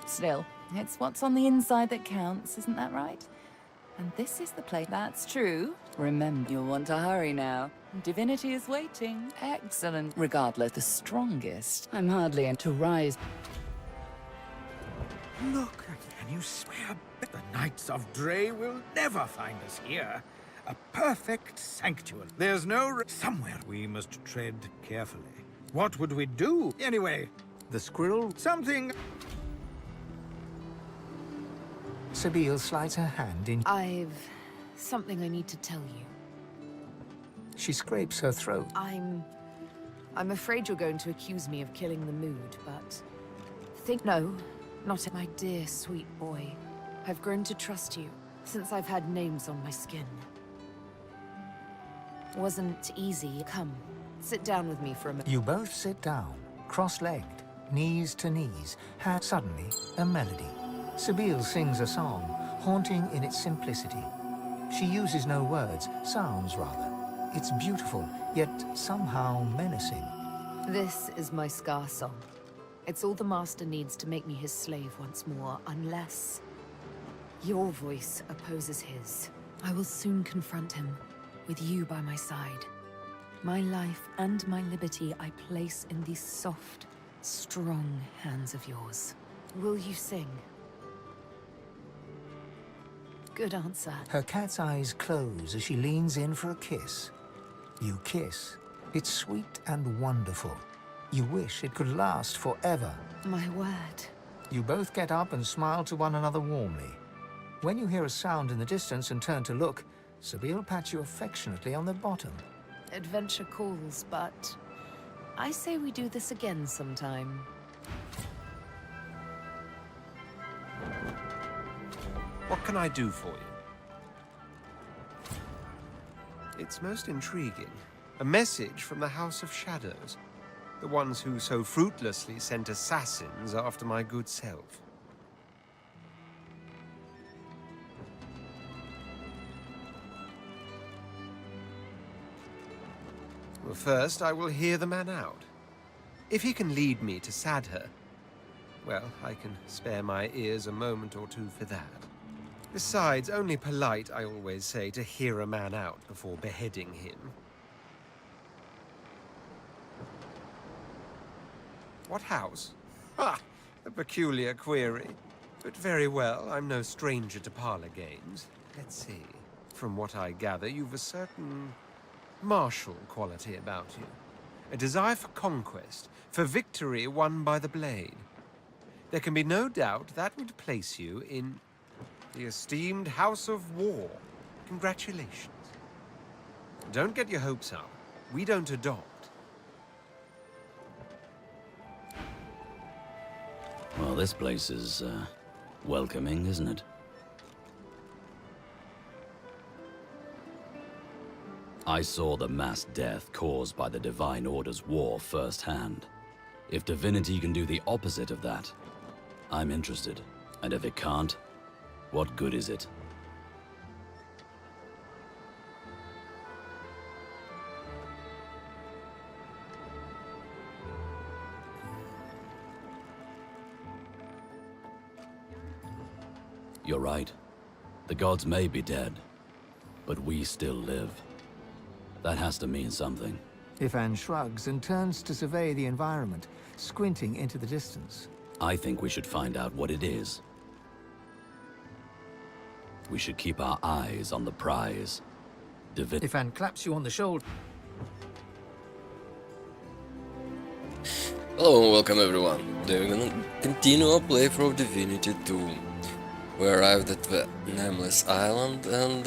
Still, it's what's on the inside that counts, isn't that right? And this is the place. That's true. Remember, you'll want to hurry now. Divinity is waiting. Excellent. Regardless, the strongest. I'm hardly in to rise. Look again, you swear the Knights of Dre will never find us here. A perfect sanctuary. There's no somewhere we must tread carefully. What would we do anyway? The squirrel? Something. Sabine slides her hand in. I've something I need to tell you. She scrapes her throat. I'm afraid you're going to accuse me of killing the mood, but no, not my dear sweet boy. I've grown to trust you since I've had names on my skin. Wasn't easy. Come, sit down with me for a minute. You both sit down, cross-legged, knees to knees. Suddenly, a melody. Sabine sings a song, haunting in its simplicity. She uses no words, sounds rather. It's beautiful, yet somehow menacing. This is my scar song. It's all the Master needs to make me his slave once more, unless your voice opposes his. I will soon confront him, with you by my side. My life and my liberty I place in these soft, strong hands of yours. Will you sing? Good answer. Her cat's eyes close as she leans in for a kiss. You kiss. It's sweet and wonderful. You wish it could last forever. My word. You both get up and smile to one another warmly. When you hear a sound in the distance and turn to look, Sabine pats you affectionately on the bottom. Adventure calls, but I say we do this again sometime. What can I do for you? It's most intriguing. A message from the House of Shadows. The ones who so fruitlessly sent assassins after my good self. Well, first I will hear the man out. If he can lead me to Sadher, well, I can spare my ears a moment or two for that. Besides, only polite, I always say, to hear a man out before beheading him. What house? Ha! A peculiar query. But very well, I'm no stranger to parlor games. Let's see. From what I gather, you've a certain martial quality about you. A desire for conquest, for victory won by the blade. There can be no doubt that would place you in the esteemed House of War. Congratulations. Don't get your hopes up. We don't adopt. Well, this place is, welcoming, isn't it? I saw the mass death caused by the Divine Order's war firsthand. If Divinity can do the opposite of that, I'm interested. And if it can't, what good is it? You're right. The gods may be dead, but we still live. That has to mean something. Ifan shrugs and turns to survey the environment, squinting into the distance. I think we should find out what it is. We should keep our eyes on the prize. Ifan claps you on the shoulder. Hello and welcome everyone. Today we're gonna continue our playthrough of Divinity 2. We arrived at the Nameless Island and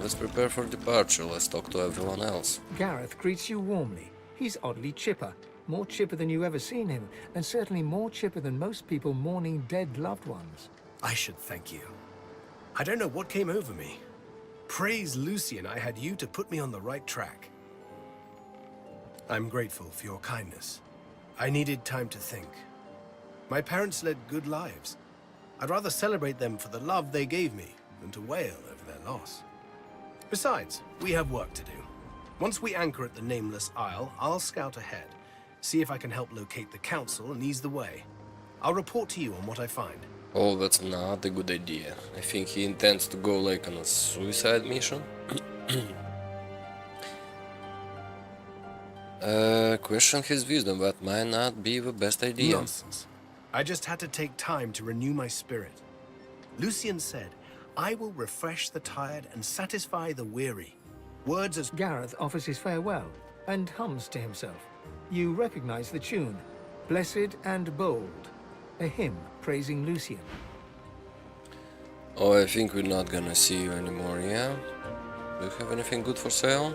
let's prepare for departure. Let's talk to everyone else. Gareth greets you warmly. He's oddly chipper. More chipper than you've ever seen him, and certainly more chipper than most people mourning dead loved ones. I should thank you. I don't know what came over me. Praise Lucian, I had you to put me on the right track. I'm grateful for your kindness. I needed time to think. My parents led good lives. I'd rather celebrate them for the love they gave me than to wail over their loss. Besides, we have work to do. Once we anchor at the Nameless Isle, I'll scout ahead, see if I can help locate the council and ease the way. I'll report to you on what I find. Oh, that's not a good idea. I think he intends to go like on a suicide mission. Question his wisdom, that might not be the best idea. Nonsense. I just had to take time to renew my spirit. Lucian said, I will refresh the tired and satisfy the weary. Words as... Gareth offers his farewell and hums to himself. You recognize the tune, Blessed and Bold, a hymn praising Lucian. Oh, I think we're not gonna see you anymore, yeah? Do you have anything good for sale?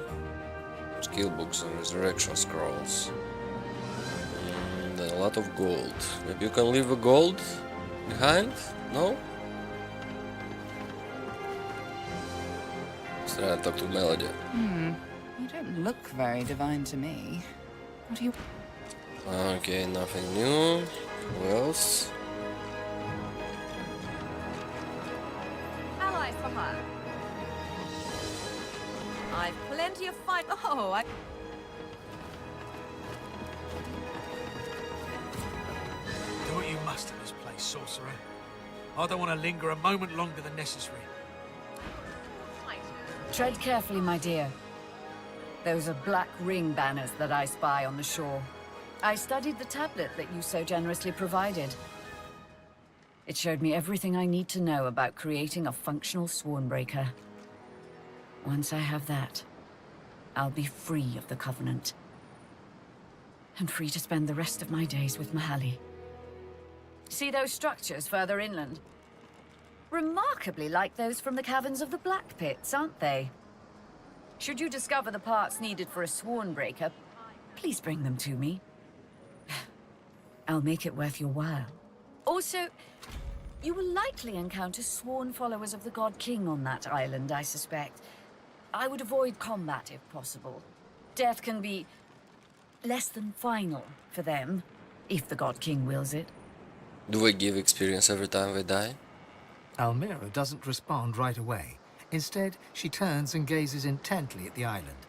Skill books and resurrection scrolls. And a lot of gold. Maybe you can leave the gold behind? No? Let's try and talk to Melody. You don't look very divine to me. What do you... Okay, nothing new. Who else? Allies for hire. I've plenty of fight. Oh, I... Do what you must in this place, sorcerer. I don't want to linger a moment longer than necessary. Tread carefully, my dear. Those are black ring banners that I spy on the shore. I studied the tablet that you so generously provided. It showed me everything I need to know about creating a functional Swornbreaker. Once I have that, I'll be free of the Covenant. And free to spend the rest of my days with Mahalli. See those structures further inland? Remarkably like those from the caverns of the Black Pits, aren't they? Should you discover the parts needed for a Swornbreaker, please bring them to me. I'll make it worth your while. Also, you will likely encounter sworn followers of the God King on that island, I suspect. I would avoid combat if possible. Death can be less than final for them, if the God King wills it. Do we give experience every time they die? Almira doesn't respond right away. Instead, she turns and gazes intently at the island.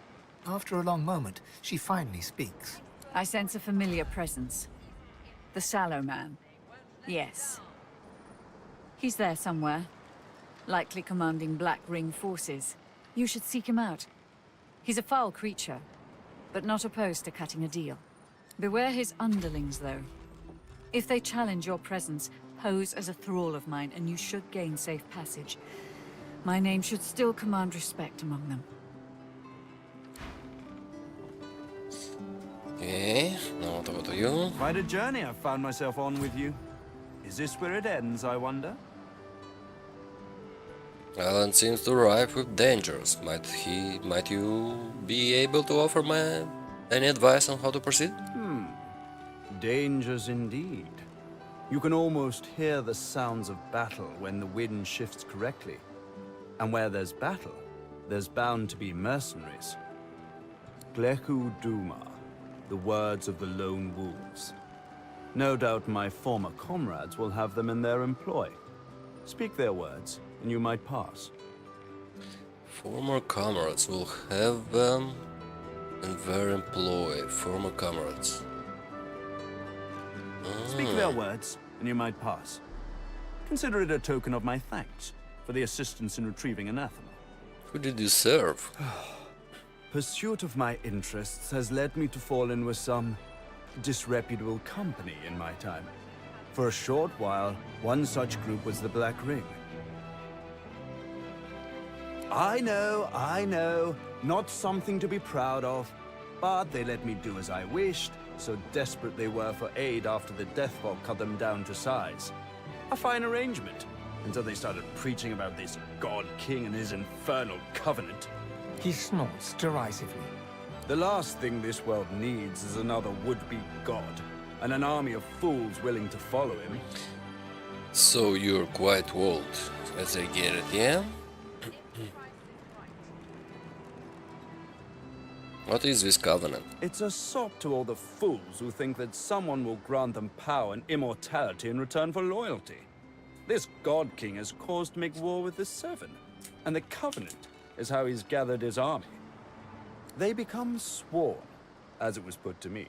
After a long moment, she finally speaks. I sense a familiar presence. The Sallow Man. Yes. He's there somewhere. Likely commanding Black Ring forces. You should seek him out. He's a foul creature, but not opposed to cutting a deal. Beware his underlings, though. If they challenge your presence, pose as a thrall of mine, and you should gain safe passage. My name should still command respect among them. Okay, now what about you? Quite a journey I've found myself on with you. Is this where it ends, I wonder? Alan seems to rife with dangers. Might you be able to offer me any advice on how to proceed? Dangers indeed. You can almost hear the sounds of battle when the wind shifts correctly. And where there's battle, there's bound to be mercenaries. Gleku Duma, the words of the lone wolves. No doubt my former comrades will have them in their employ. Speak their words, and you might pass. Former comrades will have them in their employ. Former comrades. Speak their words, and you might pass. Consider it a token of my thanks for the assistance in retrieving anathema. Who did you serve? Pursuit of my interests has led me to fall in with some disreputable company in my time. For a short while, one such group was the Black Ring. I know, not something to be proud of, but they let me do as I wished, so desperate they were for aid after the Deathfog cut them down to size. A fine arrangement, until they started preaching about this God King and his infernal covenant. He snorts derisively. The last thing this world needs is another would-be god, and an army of fools willing to follow him. So you're quite old, as I get it, yeah? What is this covenant? It's a sop to all the fools who think that someone will grant them power and immortality in return for loyalty. This God King has caused to make war with the Seven, and the Covenant is how he's gathered his army. They become sworn, as it was put to me.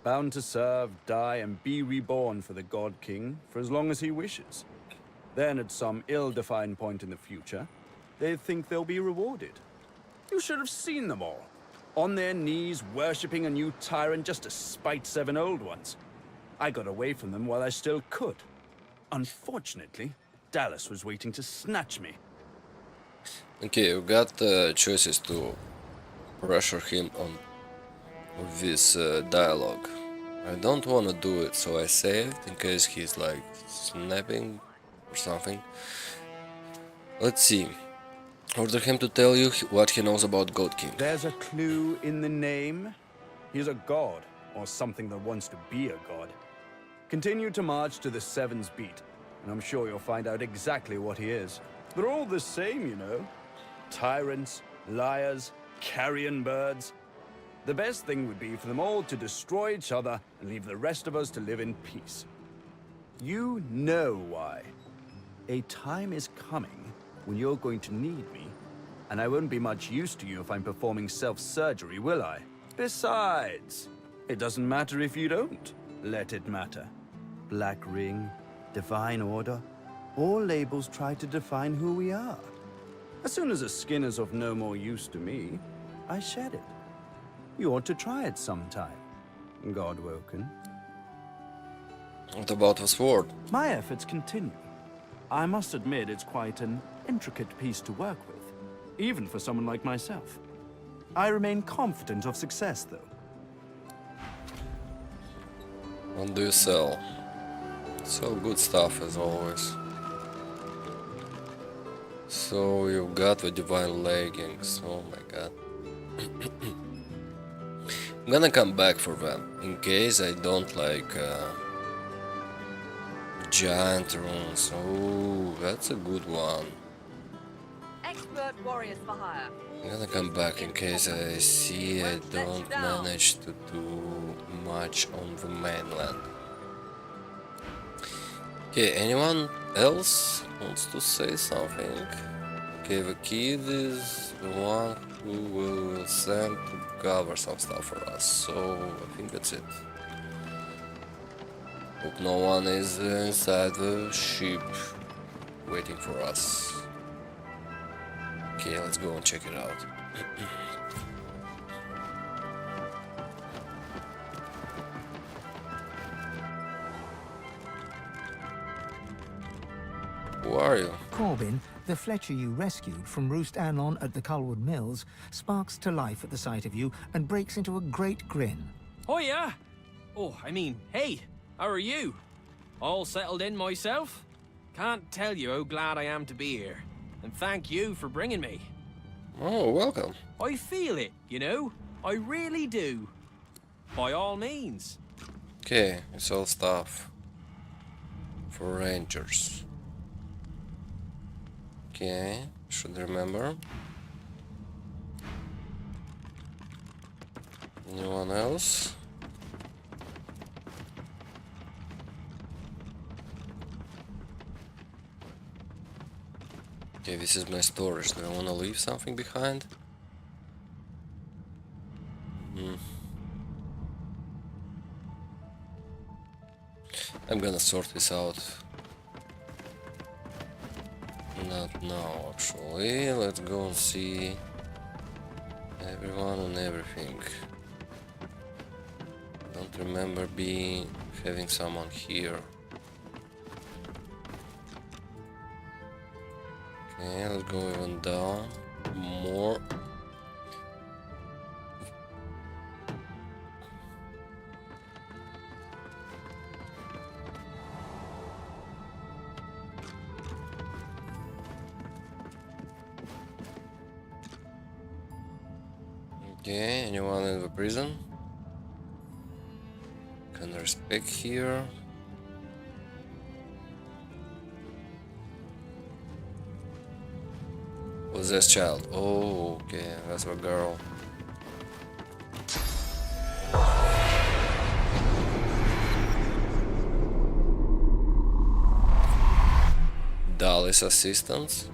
bound to serve, die, and be reborn for the God King for as long as he wishes. Then, at some ill-defined point in the future, they think they'll be rewarded. You should have seen them all. On their knees, worshipping a new tyrant just to spite 7 old ones. I got away from them while I still could. Unfortunately, Dallas was waiting to snatch me. Okay, you got choices to pressure him on this dialogue. I don't want to do it, so I saved in case he's like snapping or something. Let's see. Order him to tell you what he knows about God King. There's a clue in the name. He's a god, or something that wants to be a god. Continue to march to the Seven's Beat, and I'm sure you'll find out exactly what he is. They're all the same, you know. Tyrants, liars, carrion birds. The best thing would be for them all to destroy each other and leave the rest of us to live in peace. You know why. A time is coming when you're going to need me, and I won't be much use to you if I'm performing self-surgery, will I? Besides, it doesn't matter if you don't. Let it matter. Black Ring, Divine Order, all labels try to define who we are. As soon as a skin is of no more use to me, I shed it. You ought to try it sometime, Godwoken. What about the sword? My efforts continue. I must admit it's quite an intricate piece to work with, even for someone like myself. I remain confident of success, though. What do you sell? Sell good stuff as always. So you got the divine leggings. Oh my god. I'm gonna come back for them in case I don't like giant runes. Oh, that's a good one. Expert warriors for hire. I'm gonna come back in case I see I don't manage to do much on the mainland. Okay, anyone else wants to say something? Okay, the kid is the one who will send to cover some stuff for us, so I think that's it. Hope no one is inside the ship waiting for us. Okay, let's go and check it out. Who are you? Corbin, the Fletcher you rescued from Roost Anon at the Culwood Mills, sparks to life at the sight of you and breaks into a great grin. Oh yeah? Oh, I mean, hey, how are you? All settled in myself? Can't tell you how glad I am to be here. And thank you for bringing me. Oh, welcome. I feel it, you know? I really do. By all means. Okay, it's all stuff for rangers. Okay, should remember. Anyone else? Okay, this is my storage. Do I want to leave something behind? I'm gonna sort this out. Not now, actually. Let's go and see everyone and everything. Don't remember having someone here. Okay, let's go even down more. Okay, anyone in the prison? Can respect here. Who's this child? Oh, okay, that's a girl. Dallas assistance.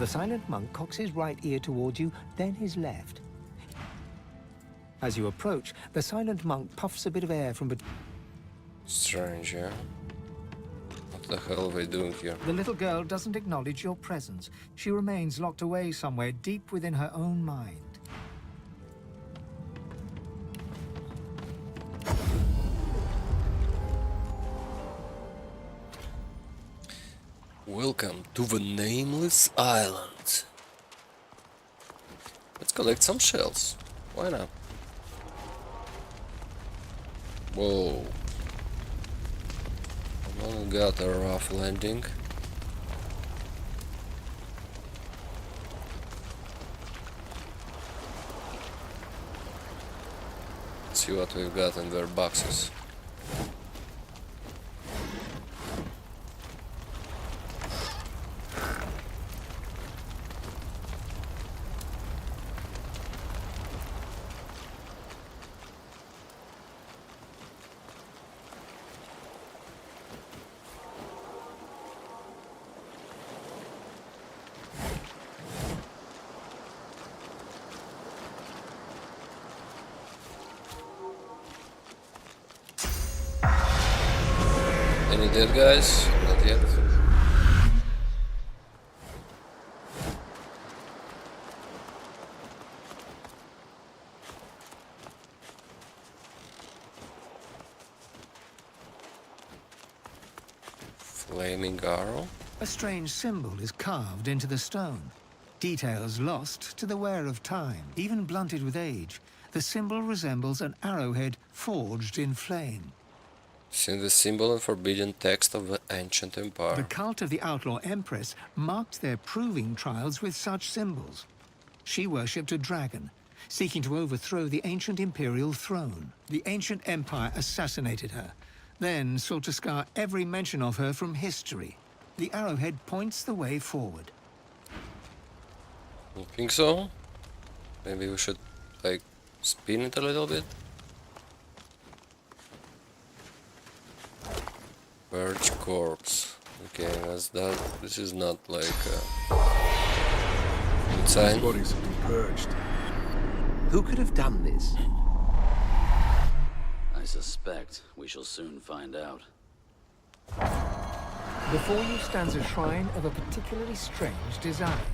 The silent monk cocks his right ear towards you, then his left. As you approach, the silent monk puffs a bit of air from between. Strange, yeah? What the hell are they doing here? The little girl doesn't acknowledge your presence. She remains locked away somewhere deep within her own mind. Welcome to the Nameless Island. Let's collect some shells. Why not? Whoa. Well, got a rough landing. Let's see what we've got in their boxes. Any dead guys? Not yet. Flaming arrow? A strange symbol is carved into the stone. Details lost to the wear of time, even blunted with age. The symbol resembles an arrowhead forged in flame. Seen the symbol and forbidden text of the ancient empire. The cult of the Outlaw Empress marked their proving trials with such symbols. She worshipped a dragon, seeking to overthrow the ancient imperial throne. The ancient empire assassinated her, then sought to scar every mention of her from history. The arrowhead points the way forward. You think so? Maybe we should, like, spin it a little bit? Purge corpse. Okay, that's that. This is not like a good sign. Bodies have been purged. Who could have done this? I suspect we shall soon find out. Before you stands a shrine of a particularly strange design.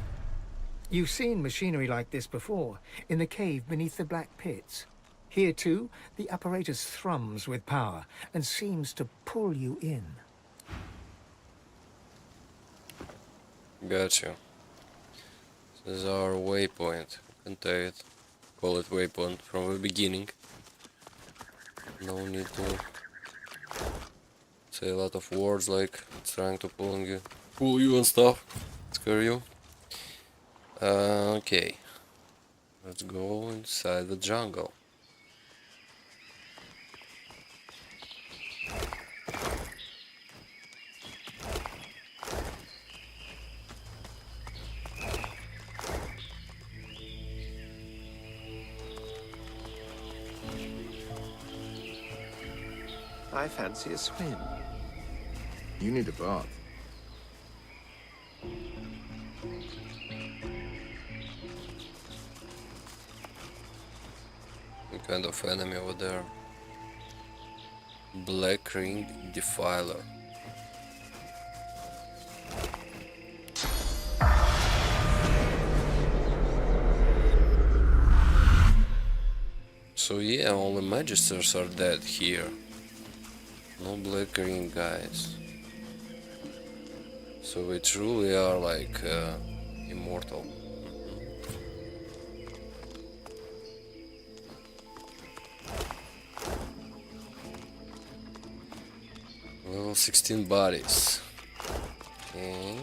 You've seen machinery like this before, in the cave beneath the Black Pits. Here, too, the apparatus thrums with power and seems to pull you in. Got you. This is our waypoint. You can call it waypoint from the beginning. No need to say a lot of words like it's trying to pull you and stuff. Scare you. Okay. Let's go inside the jungle. I fancy a swim. You need a bath. What kind of enemy over there? Black Ring Defiler. So yeah, all the magisters are dead here. No Black Ring guys. So we truly are like immortal. Level 16 bodies. Okay.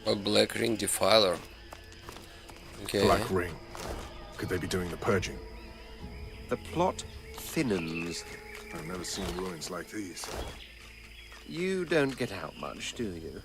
A black ring defiler. Okay. Black Ring. Could they be doing the purging? The plot thinnens. I've never seen ruins like these. You don't get out much, do you?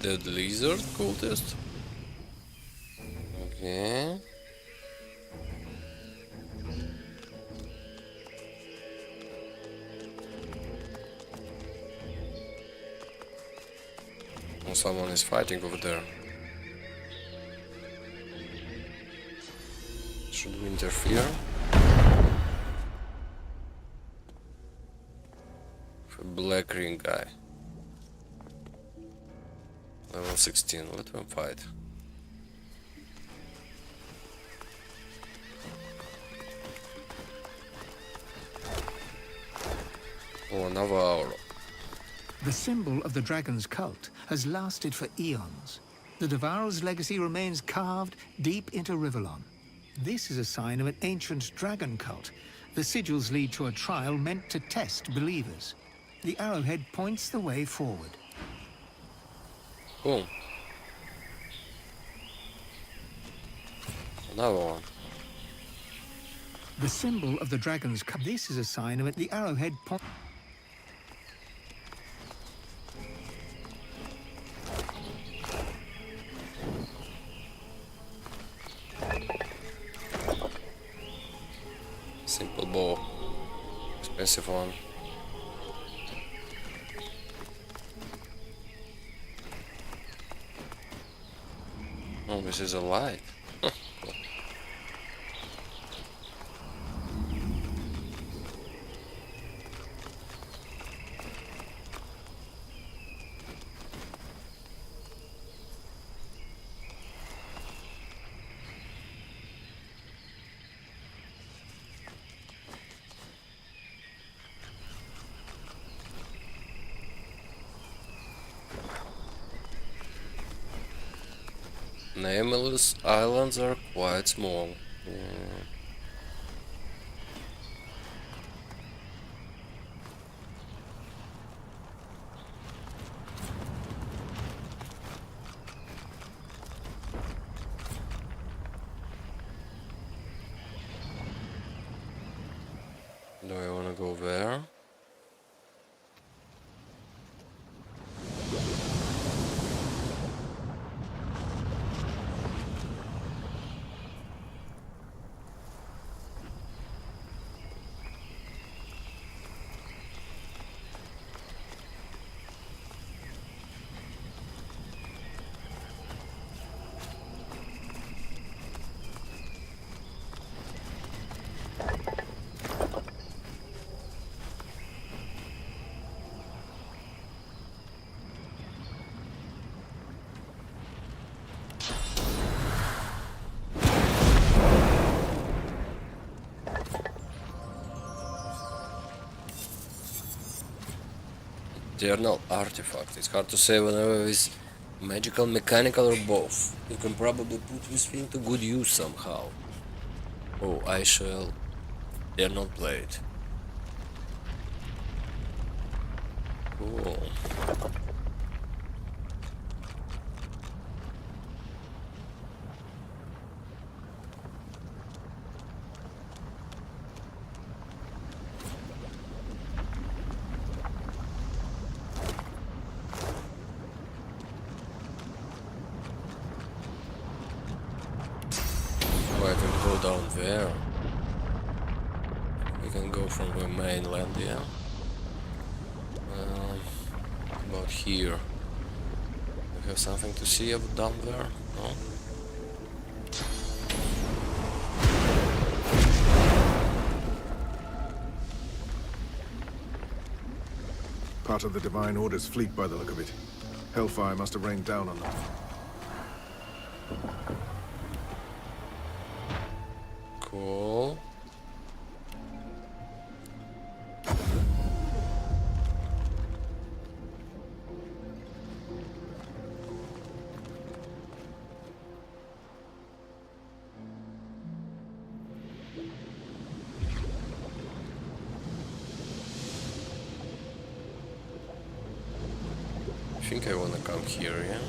The lizard cultist? Okay. Oh, someone is fighting over there. Should we interfere? A black ring guy. Level 16, let them fight. Oh, another hour. The symbol of the dragon's cult has lasted for eons. The Devourer's legacy remains carved deep into Rivellon. This is a sign of an ancient dragon cult. The sigils lead to a trial meant to test believers. The arrowhead points the way forward. Cool. Another one. The symbol of the dragon's cult. This is a sign of it. The arrowhead points. Simple bow. Expensive one. Oh, this is a light. Nameless islands are quite small. Yeah. Do I want to go there? Eternal artifact. It's hard to say whether it's magical, mechanical, or both. You can probably put this thing to good use somehow. Oh, I shall. They're not played. Cool. I can go down there. We can go from the mainland, yeah. About here. We have something to see up down there? No? Part of the Divine Order's fleet by the look of it. Hellfire must have rained down on them. Cool. I think I wanna come here, yeah?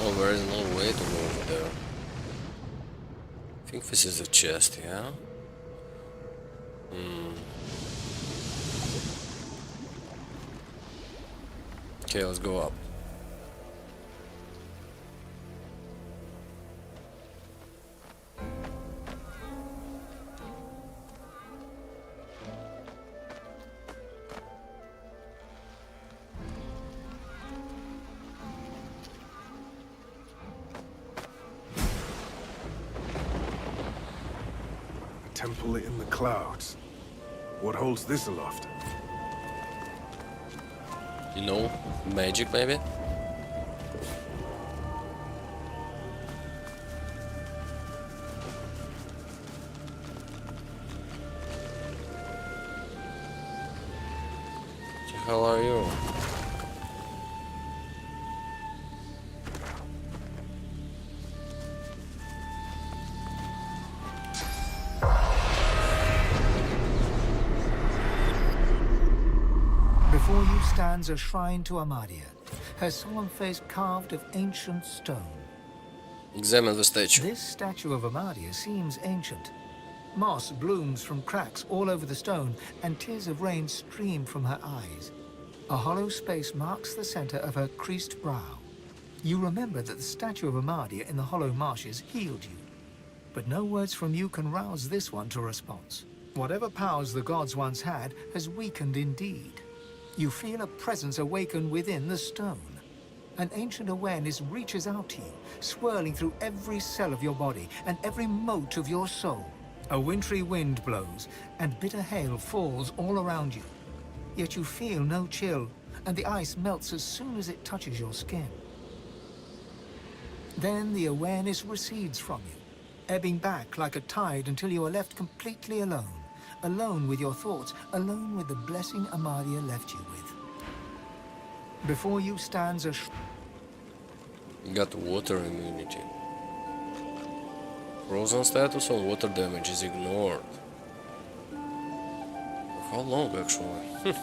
Oh, there is no way to go over there. I think this is a chest, yeah? Okay, let's go up. Temple in the clouds. What holds this aloft? You know, magic maybe? What the hell are you? Before you stands a shrine to Amadia, her solemn face carved of ancient stone. Examine the statue. This statue of Amadia seems ancient. Moss blooms from cracks all over the stone, and tears of rain stream from her eyes. A hollow space marks the center of her creased brow. You remember that the statue of Amadia in the hollow marshes healed you. But no words from you can rouse this one to response. Whatever powers the gods once had has weakened indeed. You feel a presence awaken within the stone. An ancient awareness reaches out to you, swirling through every cell of your body and every mote of your soul. A wintry wind blows, and bitter hail falls all around you. Yet you feel no chill, and the ice melts as soon as it touches your skin. Then the awareness recedes from you, ebbing back like a tide until you are left completely alone. Alone with your thoughts, alone with the blessing Amadia left you with. Before you stands a You got water immunity. Frozen status on water damage is ignored. How long actually?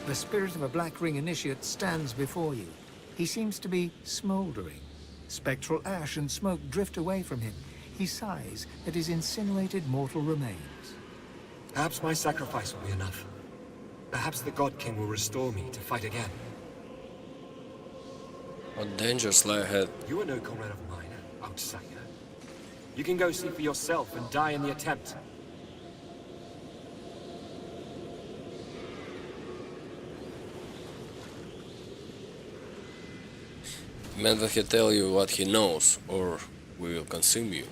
The spirit of a Black Ring initiate stands before you. He seems to be smoldering. Spectral ash and smoke drift away from him. He sighs at his insinuated mortal remains. Perhaps my sacrifice will be enough. Perhaps the God King will restore me to fight again. What dangers lie ahead? You are no comrade of mine, outsider. You can go see for yourself and die in the attempt. Man that he tell you what he knows, or we will consume you.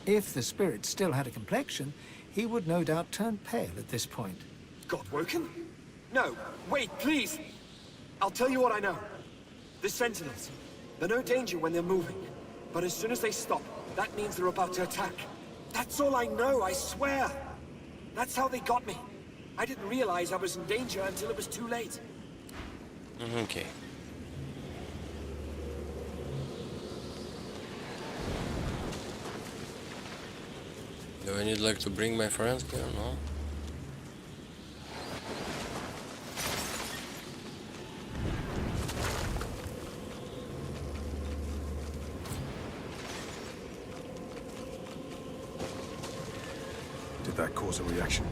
If the spirit still had a complexion, he would no doubt turn pale at this point. God woken? No, wait, please! I'll tell you what I know. The Sentinels. They're no danger when they're moving. But as soon as they stop, that means they're about to attack. That's all I know, I swear. That's how they got me. I didn't realize I was in danger until it was too late. Okay. Do I need like to bring my friends here? No. Did that cause a reaction?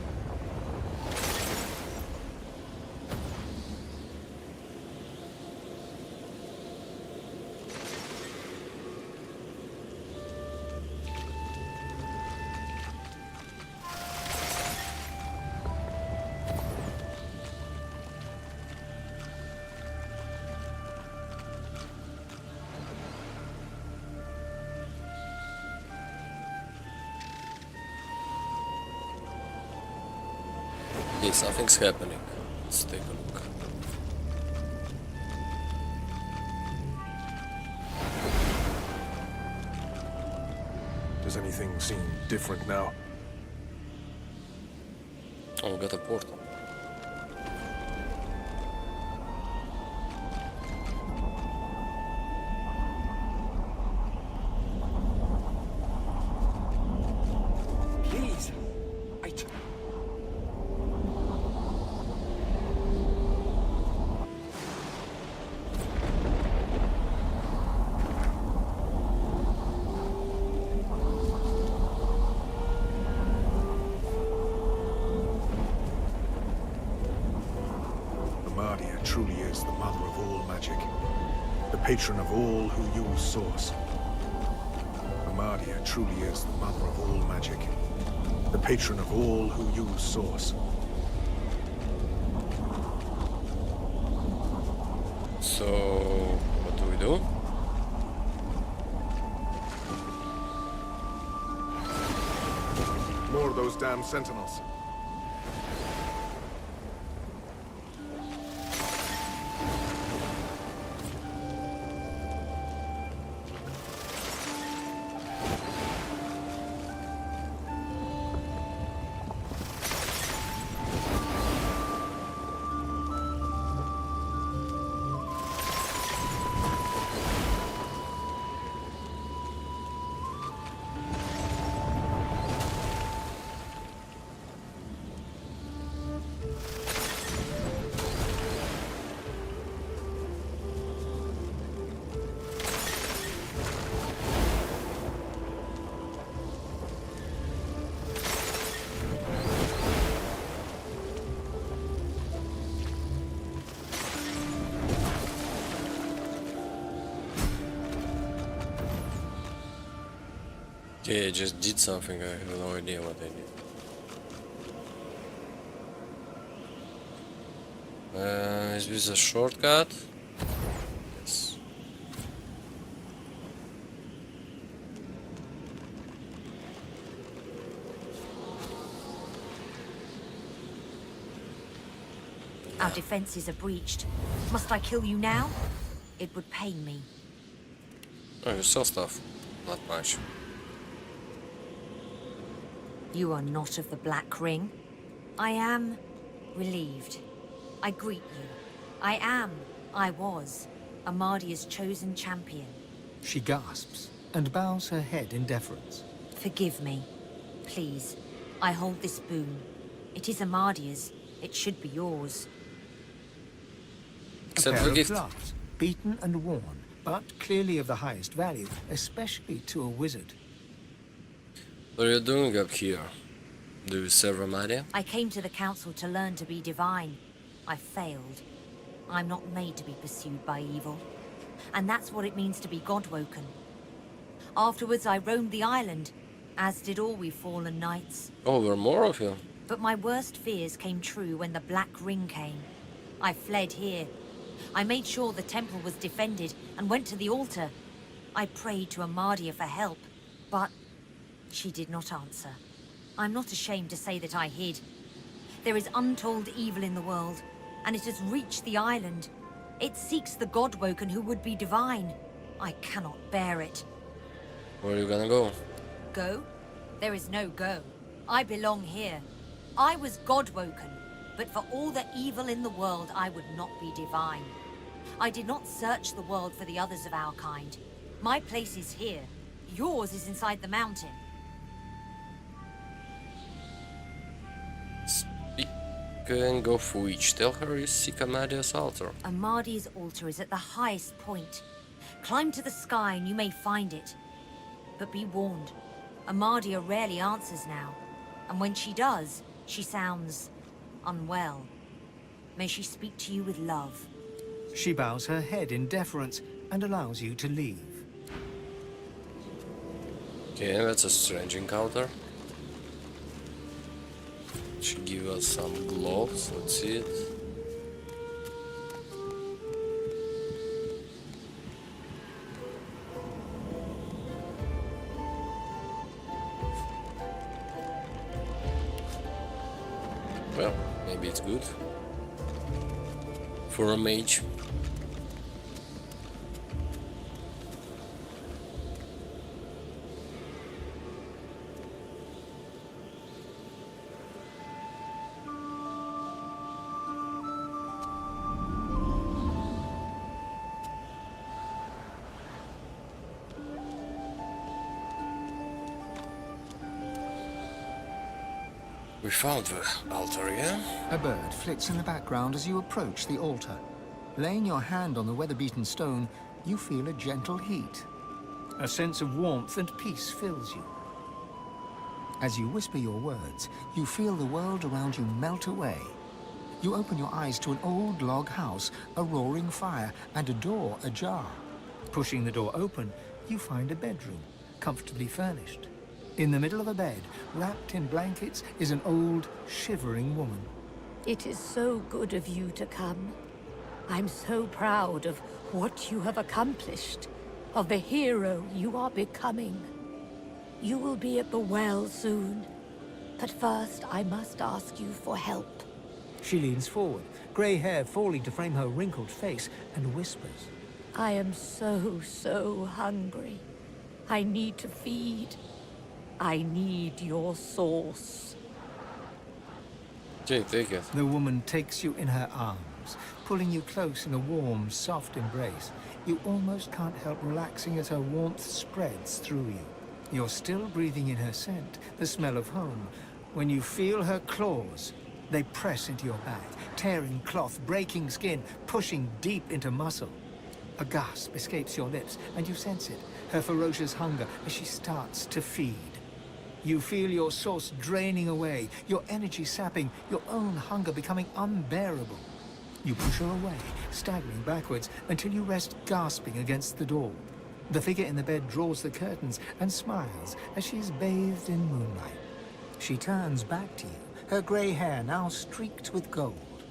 Okay, something's happening. Let's take a look. Does anything seem different now? Oh, we got a portal. Please. Truly is the mother of all magic, the patron of all who use Source. Amadia truly is the mother of all magic, the patron of all who use Source. So, what do we do? More of those damn sentinels. Okay, I just did something, I have no idea what I did. Is this a shortcut? Yes. Our defenses are breached. Must I kill you now? It would pain me. Oh, you sell stuff. Not much. You are not of the Black Ring. I am relieved. I greet you. I was, Amadia's chosen champion. She gasps and bows her head in deference. Forgive me. Please. I hold this boon. It is Amadia's. It should be yours. A Except pair for of gift. gloves, beaten and worn, but clearly of the highest value, especially to a wizard. What are you doing up here? Do you serve Amadia? I came to the council to learn to be divine. I failed. I'm not made to be pursued by evil. And that's what it means to be God-woken. Afterwards, I roamed the island, as did all we fallen knights. Oh, there are more of you. But my worst fears came true when the Black Ring came. I fled here. I made sure the temple was defended and went to the altar. I prayed to Amadia for help, but she did not answer. I'm not ashamed to say that I hid. There is untold evil in the world, and it has reached the island. It seeks the God-woken who would be divine. I cannot bear it. Where are you gonna go? Go? There is no go. I belong here. I was God-woken, but for all the evil in the world, I would not be divine. I did not search the world for the others of our kind. My place is here. Yours is inside the mountain. Speaking of which, tell her you seek Amadia's altar. Amadi's altar is at the highest point. Climb to the sky and you may find it. But be warned, Amadia rarely answers now. And when she does, she sounds unwell. May she speak to you with love. She bows her head in deference and allows you to leave. Okay, that's a strange encounter. She give us some gloves, let's see it. Well, maybe it's good for a mage. We found the altar, yeah? A bird flits in the background as you approach the altar. Laying your hand on the weather-beaten stone, you feel a gentle heat. A sense of warmth and peace fills you. As you whisper your words, you feel the world around you melt away. You open your eyes to an old log house, a roaring fire, and a door ajar. Pushing the door open, you find a bedroom, comfortably furnished. In the middle of a bed, wrapped in blankets, is an old, shivering woman. It is so good of you to come. I'm so proud of what you have accomplished, of the hero you are becoming. You will be at the well soon, but first I must ask you for help. She leans forward, grey hair falling to frame her wrinkled face, and whispers. I am so hungry. I need to feed. I need your sauce. Okay, take it. The woman takes you in her arms, pulling you close in a warm, soft embrace. You almost can't help relaxing as her warmth spreads through you. You're still breathing in her scent, the smell of home, when you feel her claws. They press into your back, tearing cloth, breaking skin, pushing deep into muscle. A gasp escapes your lips, and you sense it, her ferocious hunger as she starts to feed. You feel your source draining away, your energy sapping, your own hunger becoming unbearable. You push her away, staggering backwards, until you rest gasping against the door. The figure in the bed draws the curtains and smiles as she is bathed in moonlight. She turns back to you, her grey hair now streaked with gold.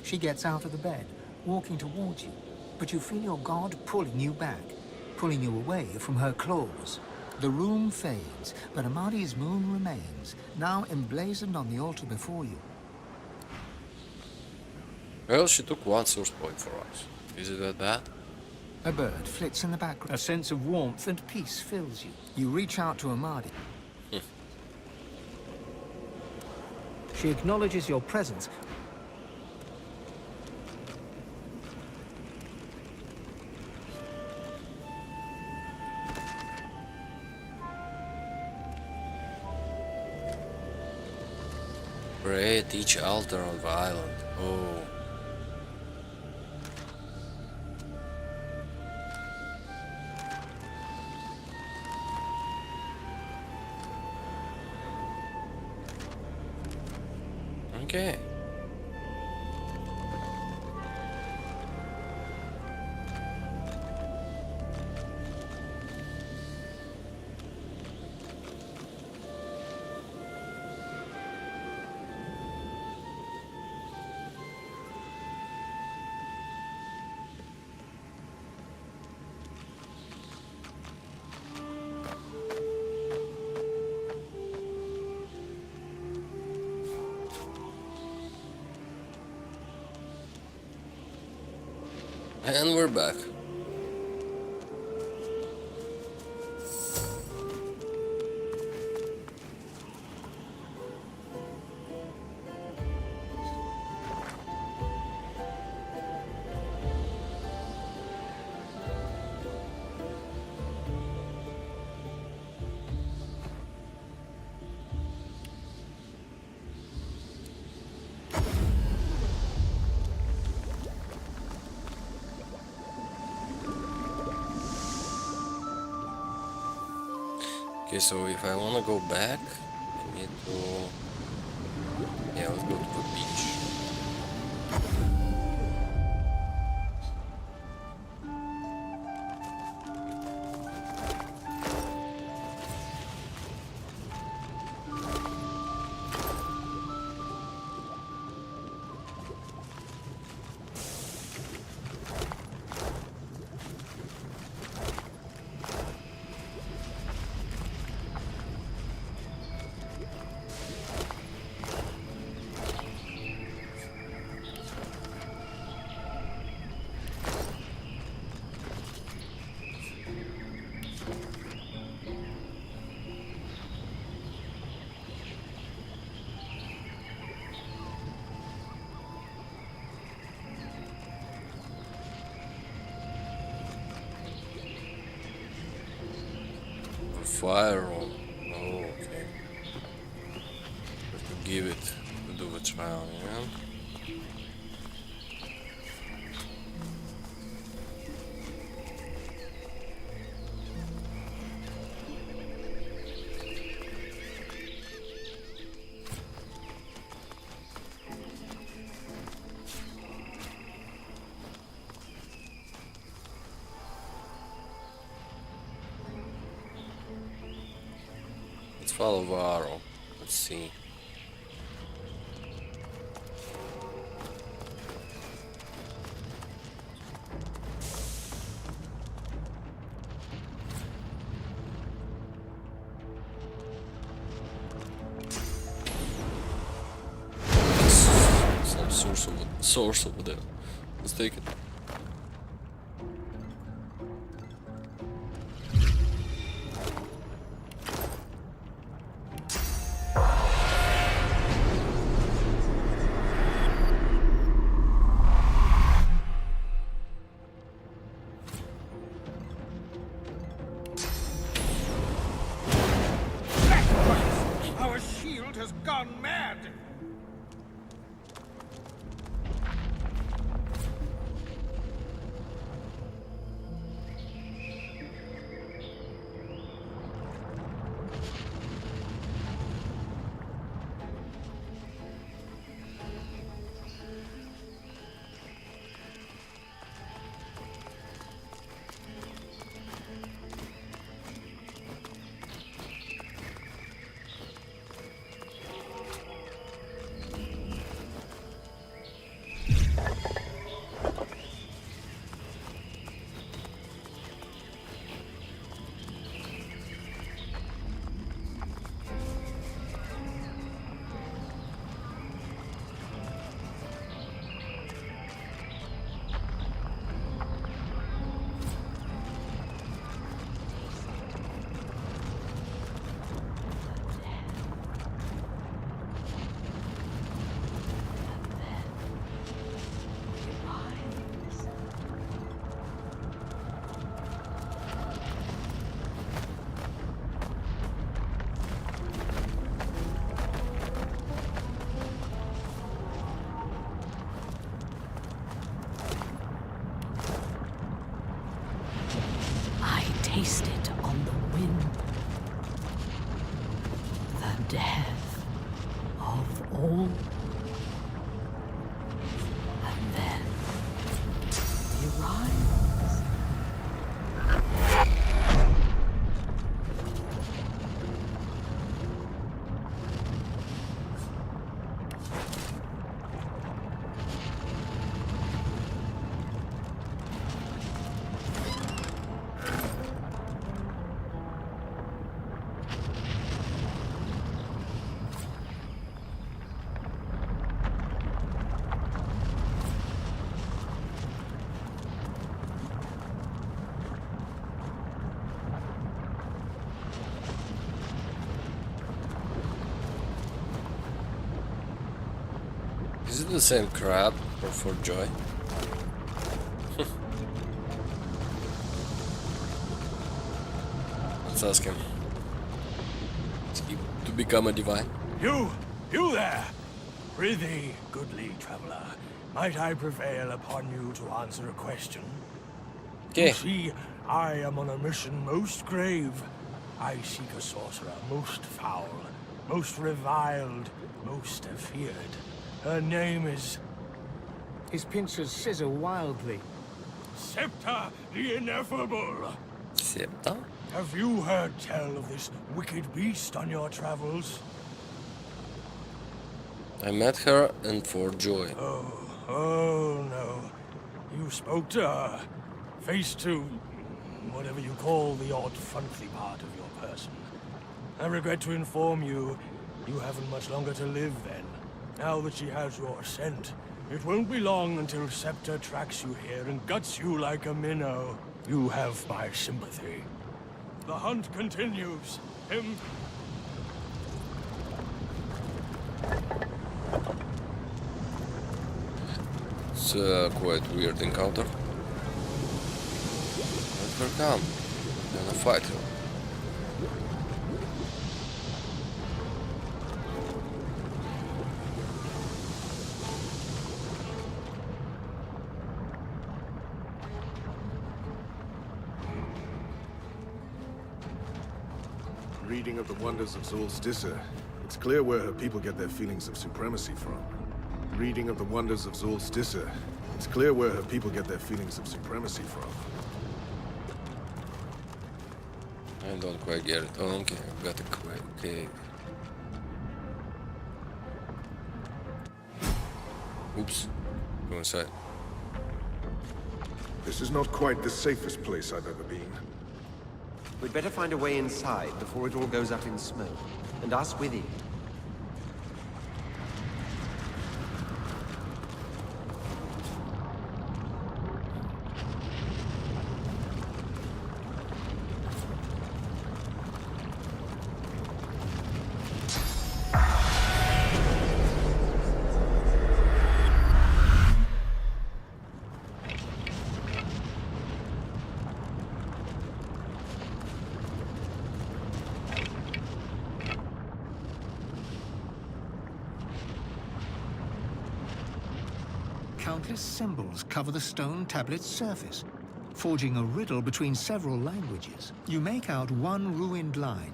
She gets out of the bed, walking towards you, but you feel your god pulling you back, pulling you away from her claws. The room fades, but Amadi's moon remains, now emblazoned on the altar before you. Well, she took one source point for us. Is it that bad? A bird flits in the background. A sense of warmth and peace fills you. You reach out to Amadi. She acknowledges your presence. Pray at each altar on the island. Oh. Okay. And we're back. Okay, so if I wanna go back, I need to... Yeah, let's go to the beach. Fire room. Oh, okay. Have to give it to do a trial, yeah? Let's follow the arrow. Let's see. Some source over there. Let's take it. Our shield has gone mad! Taste it on the wind. The death of all. And then he rise. Is it the same crab or for joy? Let's ask him. Is he to become a divine? You there! Prithee, goodly traveler, might I prevail upon you to answer a question? Okay. You see, I am on a mission most grave. I seek a sorcerer most foul, most reviled, most feared. Her name is... His pincers scissor wildly. Septa the Ineffable! Septa? Have you heard tell of this wicked beast on your travels? I met her and for joy. Oh no. You spoke to her, face to whatever you call the odd frontly part of your person. I regret to inform you, you haven't much longer to live then. Now that she has your scent, it won't be long until Septa tracks you here and guts you like a minnow. You have my sympathy. The hunt continues. It's a quite weird encounter. Let her come. I'm gonna fight her. Reading of the wonders of Zulstissa, it's clear where her people get their feelings of supremacy from. Reading of the wonders of Zulstissa, it's clear where her people get their feelings of supremacy from. I don't quite get it. Oh, okay, I've got a cave. Oops. Go inside. This is not quite the safest place I've ever been. We'd better find a way inside before it all goes up in smoke. And us with it. Countless symbols cover the stone tablet's surface, forging a riddle between several languages. You make out one ruined line.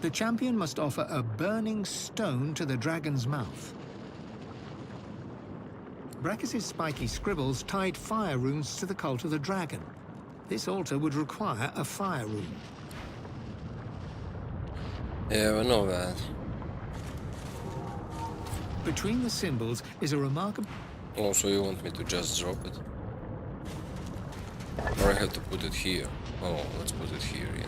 The champion must offer a burning stone to the dragon's mouth. Brachus's spiky scribbles tied fire runes to the cult of the dragon. This altar would require a fire rune. Yeah, I know that. Between the symbols is a remarkable... Also, you want me to just drop it? Or I have to put it here? Oh, let's put it here, yeah.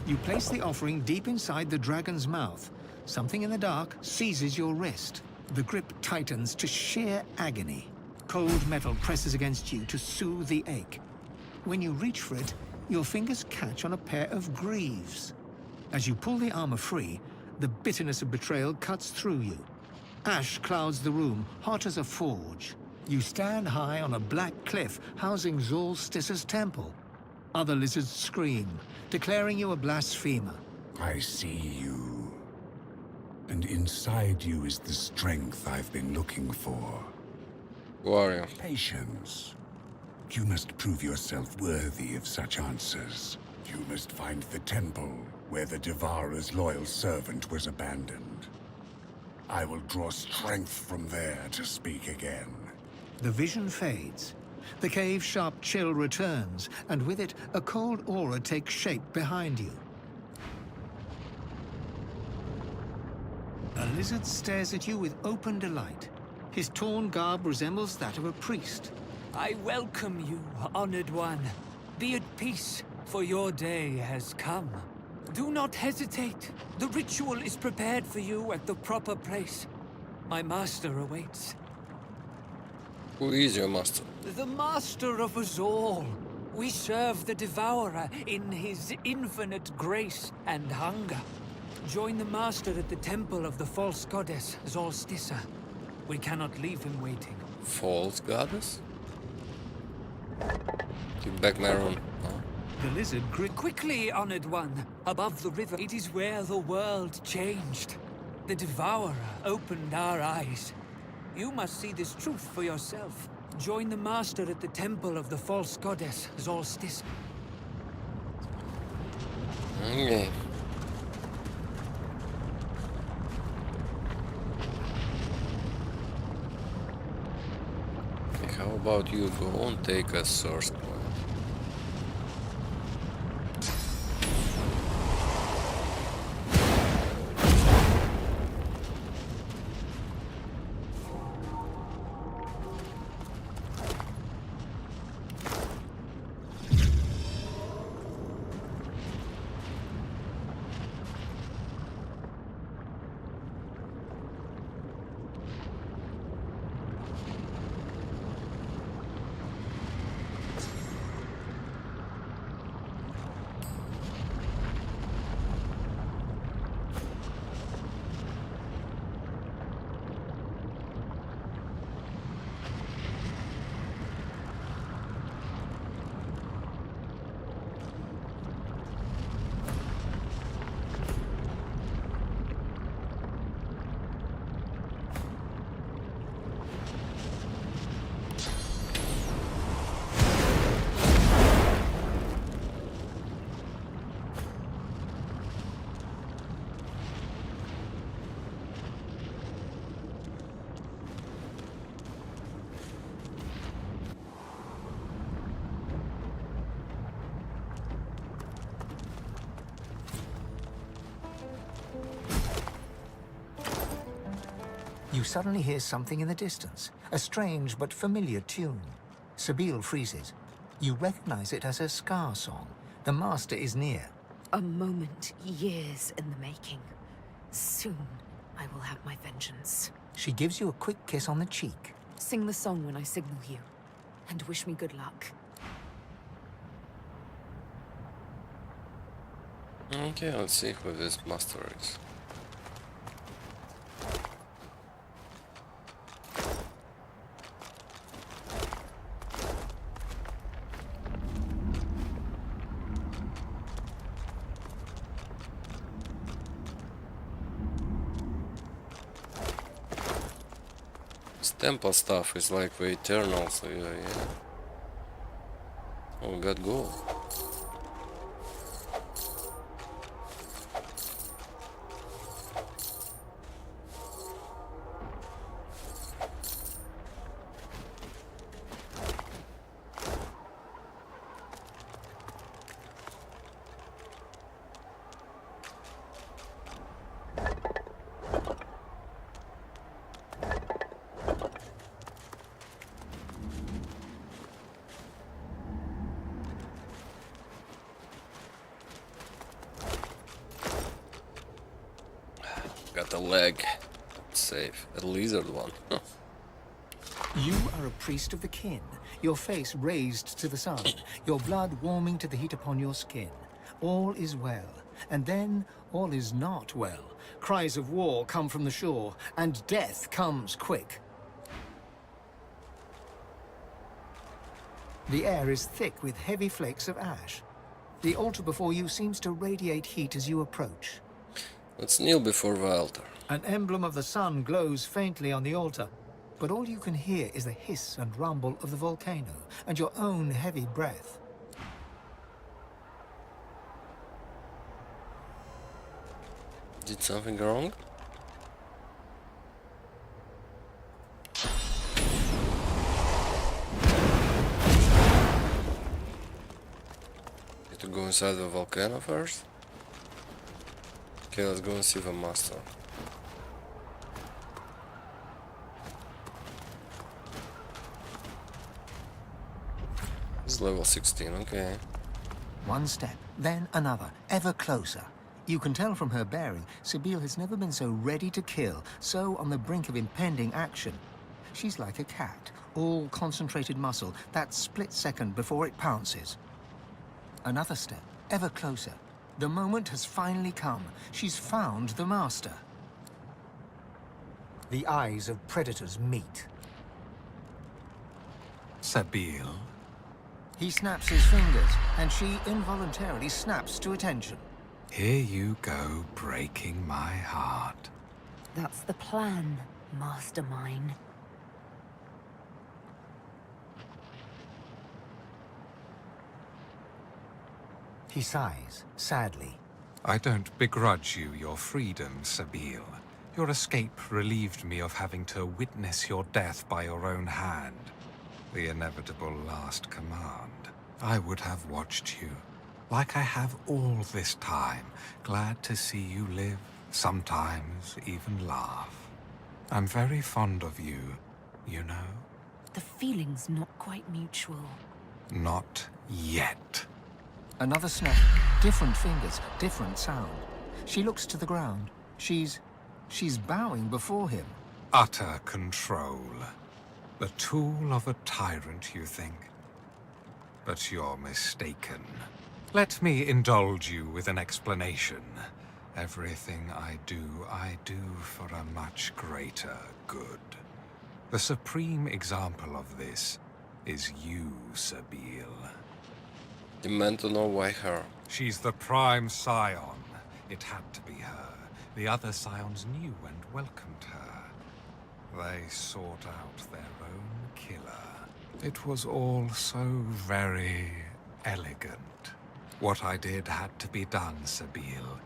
You place the offering deep inside the dragon's mouth. Something in the dark seizes your wrist. The grip tightens to sheer agony. Cold metal presses against you to soothe the ache. When you reach for it, your fingers catch on a pair of greaves. As you pull the armor free, the bitterness of betrayal cuts through you. Ash clouds the room, hot as a forge. You stand high on a black cliff housing Zulstissa's temple. Other lizards scream, declaring you a blasphemer. I see you. And inside you is the strength I've been looking for. Warrior. Patience. You must prove yourself worthy of such answers. You must find the temple where the Devourer's loyal servant was abandoned. I will draw strength from there to speak again. The vision fades. The cave's sharp chill returns, and with it, a cold aura takes shape behind you. A lizard stares at you with open delight. His torn garb resembles that of a priest. I welcome you, honored one. Be at peace, for your day has come. Do not hesitate. The ritual is prepared for you at the proper place. My master awaits. Who is your master? The master of us all. We serve the Devourer in his infinite grace and hunger. Join the master at the temple of the false goddess, Zulstissa. We cannot leave him waiting. False goddess? Give back my rune. Oh. The lizard Quickly, honored one. Above the river, it is where the world changed. The Devourer opened our eyes. You must see this truth for yourself. Join the Master at the temple of the false goddess, Solstice. Okay. How about you go and take a source point? You suddenly hear something in the distance, a strange but familiar tune. Sabine freezes. You recognize it as her Scar song. The Master is near. A moment, years in the making. Soon, I will have my vengeance. She gives you a quick kiss on the cheek. Sing the song when I signal you, and wish me good luck. Okay, let's see who this master is. Temple stuff is like the eternal, so yeah. Oh, we got gold. Got a leg. Safe. A lizard one. Huh. You are a priest of the kin, your face raised to the sun, your blood warming to the heat upon your skin. All is well, and then all is not well. Cries of war come from the shore, and death comes quick. The air is thick with heavy flakes of ash. The altar before you seems to radiate heat as you approach. Let's kneel before the altar. An emblem of the sun glows faintly on the altar, but all you can hear is the hiss and rumble of the volcano and your own heavy breath. Did something wrong? Need to go inside the volcano first? Okay, let's go and see the master. This is level 16, okay. One step, then another, ever closer. You can tell from her bearing, Sabine has never been so ready to kill, so on the brink of impending action. She's like a cat, all concentrated muscle, that split second before it pounces. Another step, ever closer. The moment has finally come. She's found the Master. The eyes of predators meet. Sabine? He snaps his fingers, and she involuntarily snaps to attention. Here you go, breaking my heart. That's the plan, Master mine. He sighs, sadly. I don't begrudge you your freedom, Sabine. Your escape relieved me of having to witness your death by your own hand. The inevitable last command. I would have watched you, like I have all this time, glad to see you live, sometimes even laugh. I'm very fond of you, you know? The feeling's not quite mutual. Not yet. Another snap. Different fingers, different sound. She looks to the ground. She's bowing before him. Utter control. The tool of a tyrant, you think? But you're mistaken. Let me indulge you with an explanation. Everything I do for a much greater good. The supreme example of this is you, Sabine. Demand to know why her. She's the prime scion. It had to be her. The other scions knew and welcomed her. They sought out their own killer. It was all so very elegant. What I did had to be done, Sabine.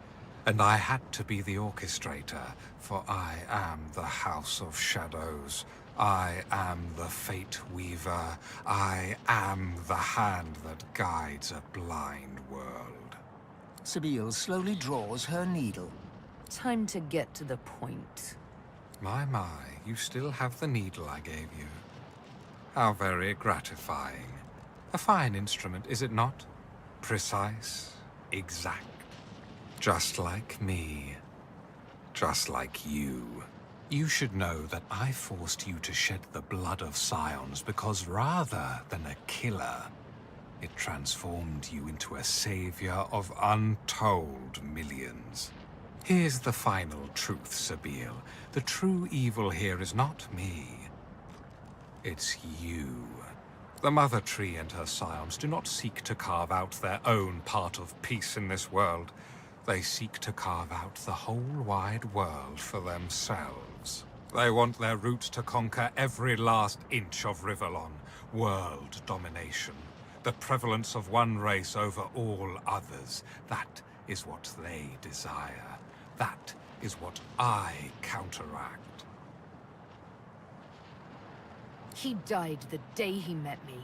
And I had to be the orchestrator, for I am the House of Shadows. I am the Fate Weaver. I am the hand that guides a blind world. Sabine slowly draws her needle. Time to get to the point. My, you still have the needle I gave you. How very gratifying. A fine instrument, is it not? Precise, exact. Just like me. Just like you. You should know that I forced you to shed the blood of scions because rather than a killer, it transformed you into a savior of untold millions. Here's the final truth, Sabine. The true evil here is not me. It's you. The Mother Tree and her scions do not seek to carve out their own part of peace in this world. They seek to carve out the whole wide world for themselves. They want their roots to conquer every last inch of Rivellon. World domination. The prevalence of one race over all others. That is what they desire. That is what I counteract. He died the day he met me.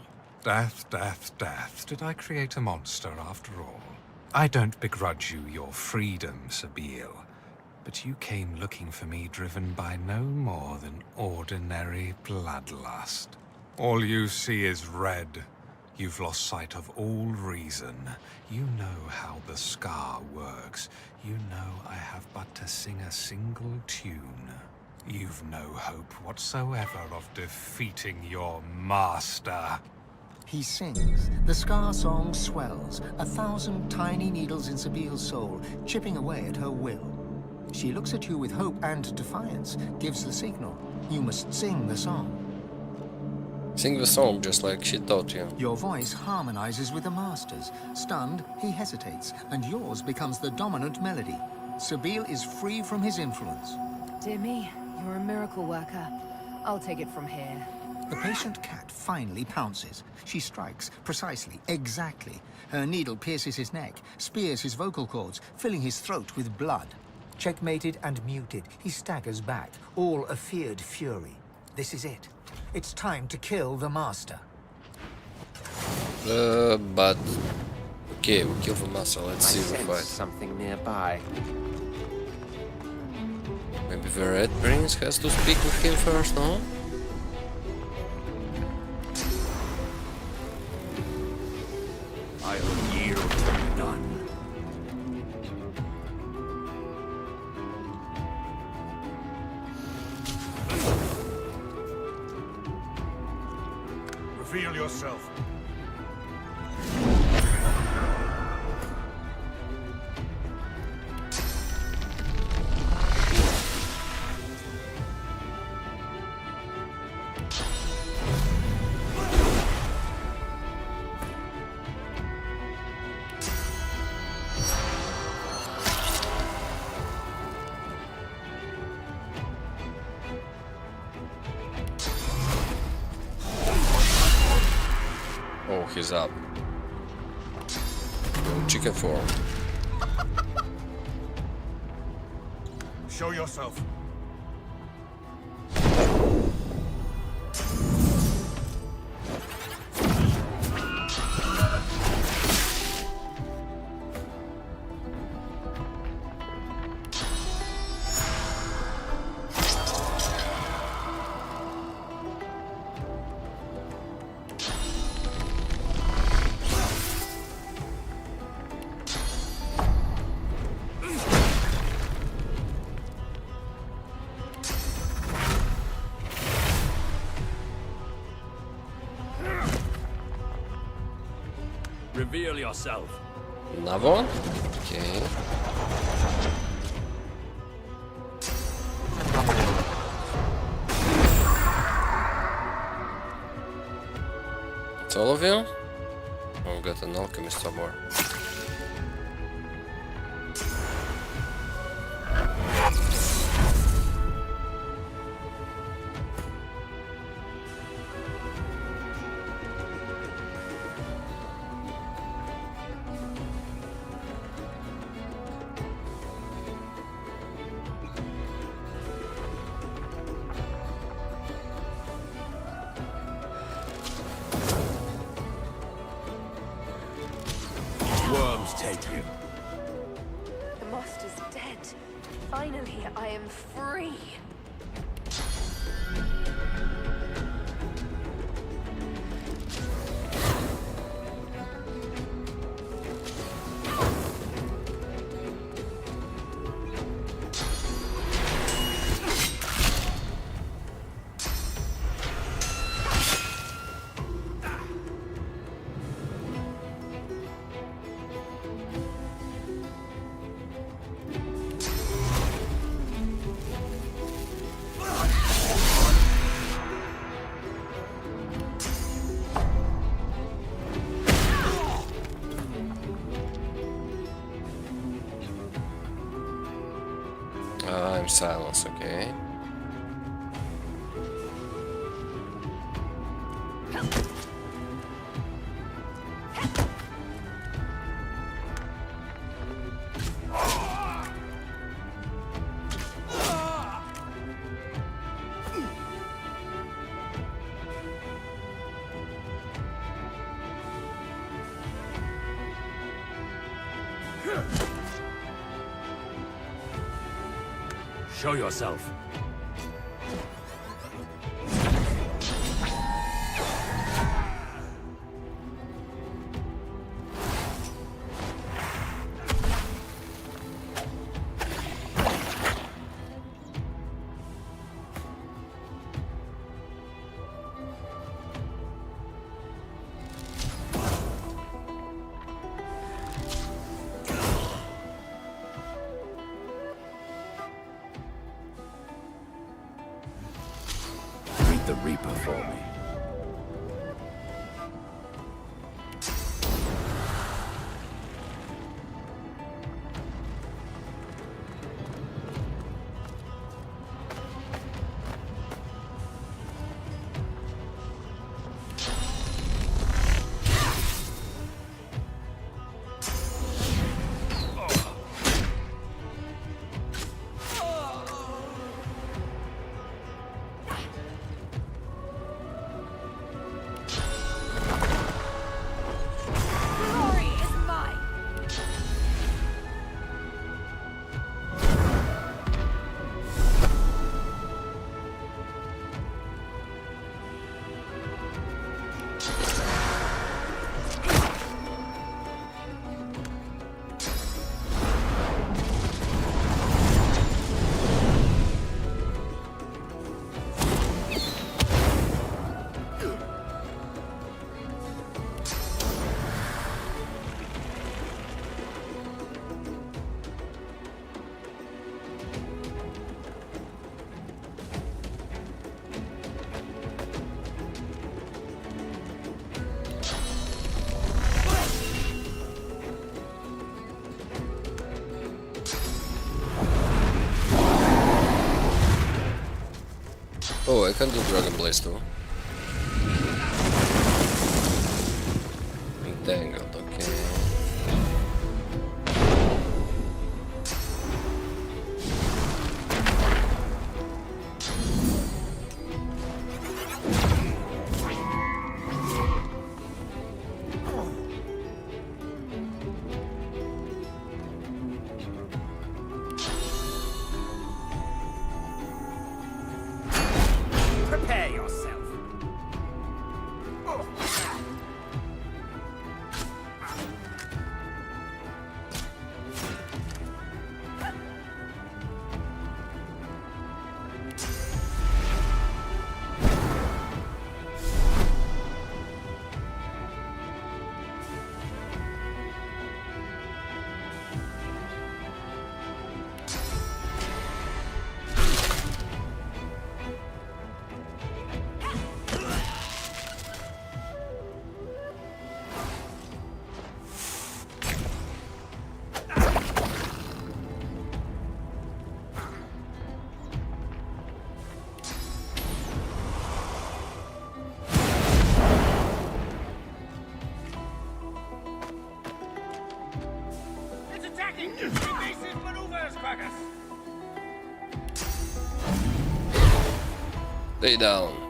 Death, death, death. Did I create a monster after all? I don't begrudge you your freedom, Sabine. But you came looking for me driven by no more than ordinary bloodlust. All you see is red. You've lost sight of all reason. You know how the scar works. You know I have but to sing a single tune. You've no hope whatsoever of defeating your master. He sings. The scar song swells, 1,000 tiny needles in Sabile's soul, chipping away at her will. She looks at you with hope and defiance, gives the signal. You must sing the song. Sing the song just like she taught you. Your voice harmonizes with the master's. Stunned, he hesitates, and yours becomes the dominant melody. Sabile is free from his influence. Dear me, you're a miracle worker. I'll take it from here. The patient cat finally pounces. She strikes, precisely, exactly. Her needle pierces his neck, spears his vocal cords, filling his throat with blood. Checkmated and muted, he staggers back, all a feared fury. This is it. It's time to kill the master. But... Okay, we kill the master, let's see the fight. Something nearby. Maybe the Red Prince has to speak with him first, no? I'll yield to none. Reveal yourself. Oh, he's up. chicken form. Show yourself. Reveal yourself. Another one? Okay. It's all of you? Oh, we've got an alchemist somewhere. Worms take you. The master's dead. Finally, I am free. I'm silence, okay. Show yourself. The Reaper for me. Oh, I can do Dragon Blaze too. Entangled, okay. Stay down.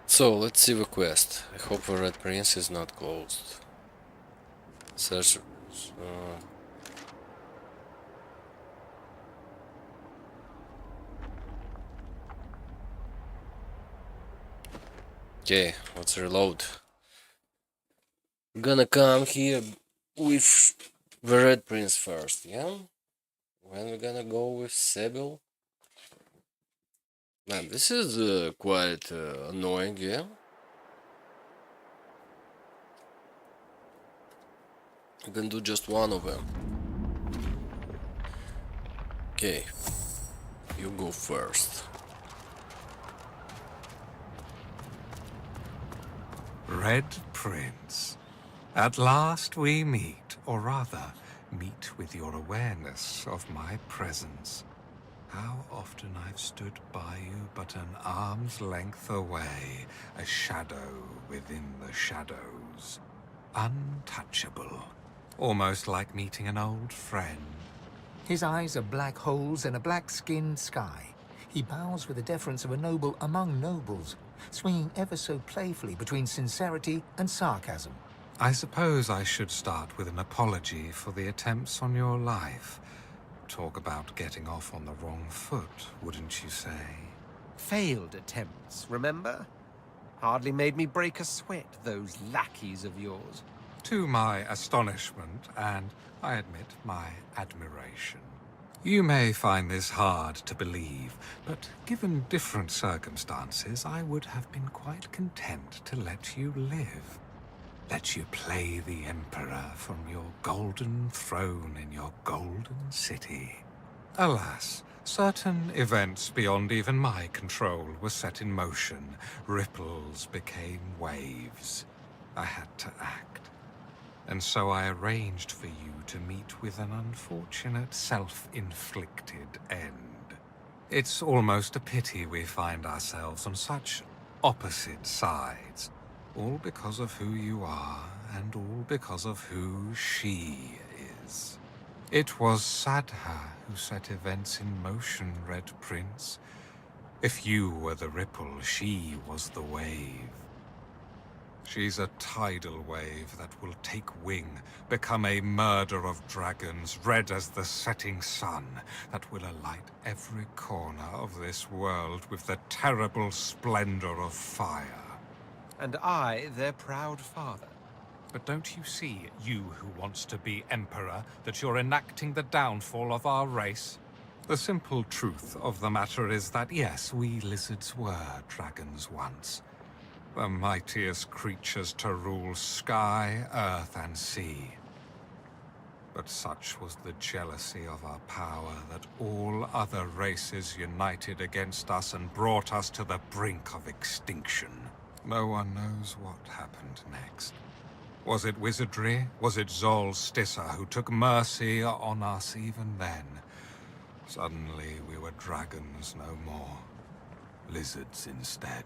So, let's see the quest. I hope the Red Prince is not closed. Search... Okay, let's reload. Gonna come here with the Red Prince first, yeah? When we're gonna go with Sybil? Man, this is quite annoying, yeah? You can do just one of them. Okay, you go first. Red Prince, at last we meet, or rather, meet with your awareness of my presence. How often I've stood by you but an arm's length away, a shadow within the shadows. Untouchable. Almost like meeting an old friend. His eyes are black holes in a black-skinned sky. He bows with the deference of a noble among nobles, swinging ever so playfully between sincerity and sarcasm. I suppose I should start with an apology for the attempts on your life. Talk about getting off on the wrong foot, wouldn't you say? Failed attempts, remember? Hardly made me break a sweat, those lackeys of yours. To my astonishment, and I admit my admiration. You may find this hard to believe, but given different circumstances, I would have been quite content to let you live. Let you play the Emperor from your golden throne in your golden city. Alas, certain events beyond even my control were set in motion. Ripples became waves. I had to act. And so I arranged for you to meet with an unfortunate self-inflicted end. It's almost a pity we find ourselves on such opposite sides. All because of who you are, and all because of who she is. It was Sadha who set events in motion, Red Prince. If you were the ripple, she was the wave. She's a tidal wave that will take wing, become a murder of dragons, red as the setting sun, that will alight every corner of this world with the terrible splendor of fire. And I, their proud father. But don't you see, you who wants to be Emperor, that you're enacting the downfall of our race? The simple truth of the matter is that yes, we lizards were dragons once. The mightiest creatures to rule sky, earth, and sea. But such was the jealousy of our power that all other races united against us and brought us to the brink of extinction. No one knows what happened next. Was it wizardry? Was it Zol Stissa who took mercy on us even then? Suddenly we were dragons no more. Lizards instead.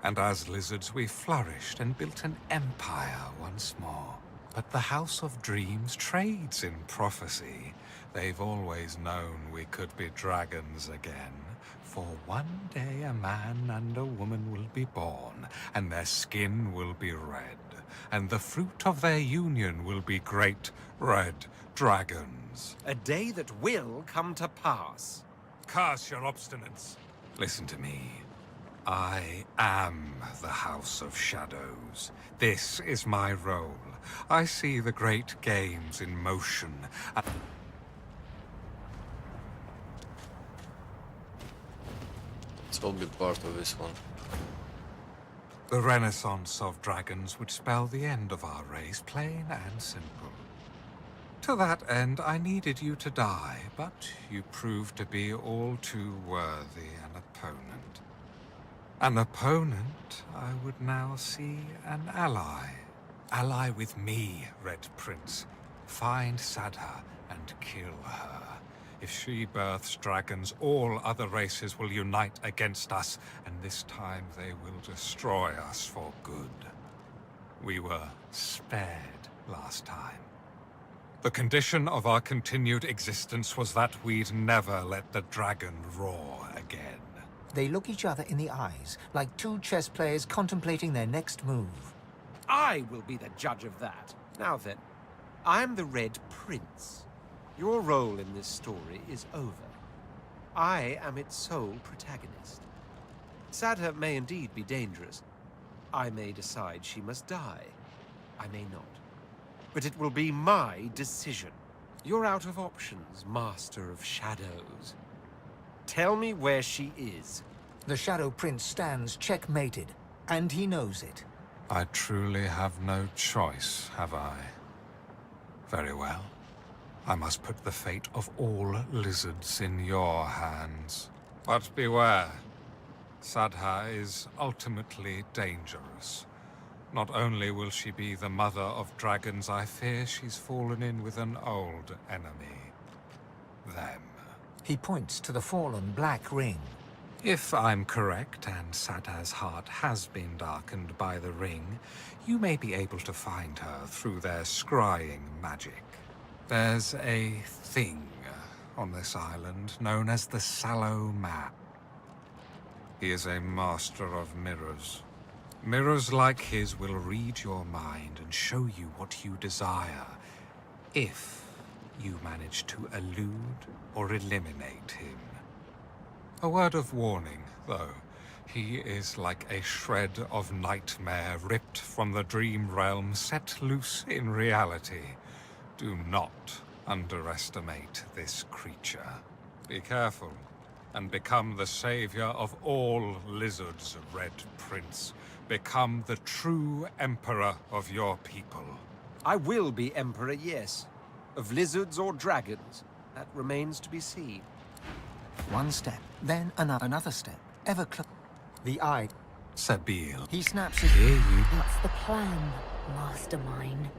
And as lizards we flourished and built an empire once more. But the House of Dreams trades in prophecy. They've always known we could be dragons again. For one day a man and a woman will be born, and their skin will be red, and the fruit of their union will be great red dragons. A day that will come to pass. Curse your obstinance. Listen to me. I am the House of Shadows. This is my role. I see the great games in motion. It's all be part of this one. The renaissance of dragons would spell the end of our race, plain and simple. To that end, I needed you to die, but you proved to be all too worthy an opponent. An opponent, I would now see an ally. Ally with me, Red Prince. Find Sadha and kill her. If she births dragons, all other races will unite against us, and this time they will destroy us for good. We were spared last time. The condition of our continued existence was that we'd never let the dragon roar again. They look each other in the eyes, like two chess players contemplating their next move. I will be the judge of that. Now then, I'm the Red Prince. Your role in this story is over. I am its sole protagonist. Sadha may indeed be dangerous. I may decide she must die. I may not. But it will be my decision. You're out of options, Master of Shadows. Tell me where she is. The Shadow Prince stands checkmated, and he knows it. I truly have no choice, have I? Very well. I must put the fate of all lizards in your hands. But beware. Sadha is ultimately dangerous. Not only will she be the mother of dragons, I fear she's fallen in with an old enemy. Them. He points to the fallen black ring. If I'm correct, and Sadha's heart has been darkened by the ring, you may be able to find her through their scrying magic. There's a thing on this island known as the Sallow Man. He is a master of mirrors. Mirrors like his will read your mind and show you what you desire, if you manage to elude or eliminate him. A word of warning, though. He is like a shred of nightmare ripped from the dream realm, set loose in reality. Do not underestimate this creature. Be careful, and become the savior of all lizards, Red Prince. Become the true emperor of your people. I will be emperor, yes. Of lizards or dragons, that remains to be seen. One step, then another step, ever closer. The eye. Sabil. He snaps it. Hear you. What's the plan, mastermind?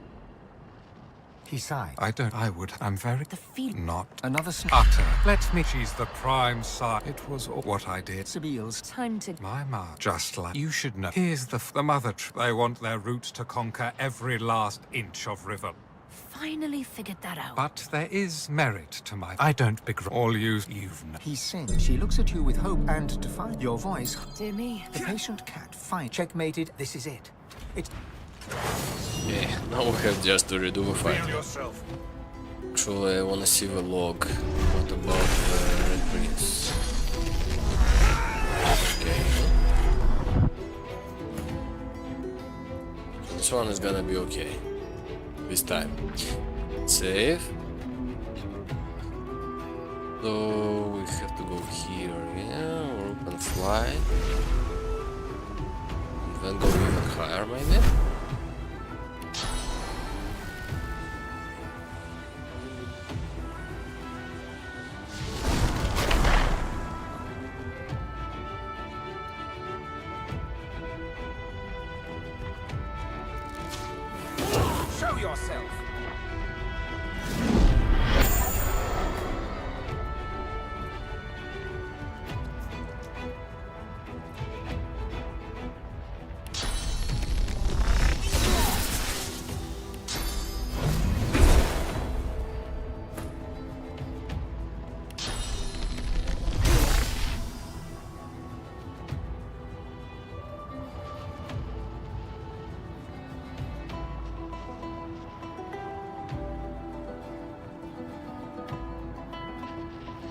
He sighed. I'm very... The feel... Not... Another snap. Utter. Let me... She's the prime side. It was all what I did. Sabil's. Time to... My ma. Just like... You should know. Here's the mother... They want their roots to conquer every last inch of river. Finally figured that out. But there is merit to my... I don't begrudge all you've known. He sings. She looks at you with hope and defiance. Your voice. Dear me. The patient cat. Fine. Checkmated. This is it. It's... Okay, now we have just to redo the fight. Actually, I wanna see the log. What about the Red Prince? Okay. This one is gonna be okay. This time. Save. So we have to go here, yeah, or we can fly. And then go even higher, maybe? Show yourself!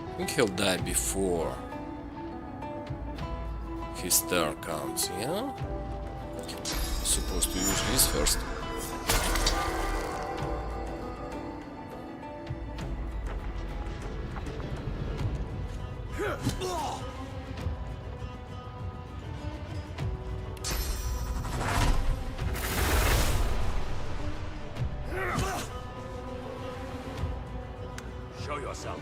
I think he'll die before his turn comes, yeah? Supposed to use this first. Show yourself.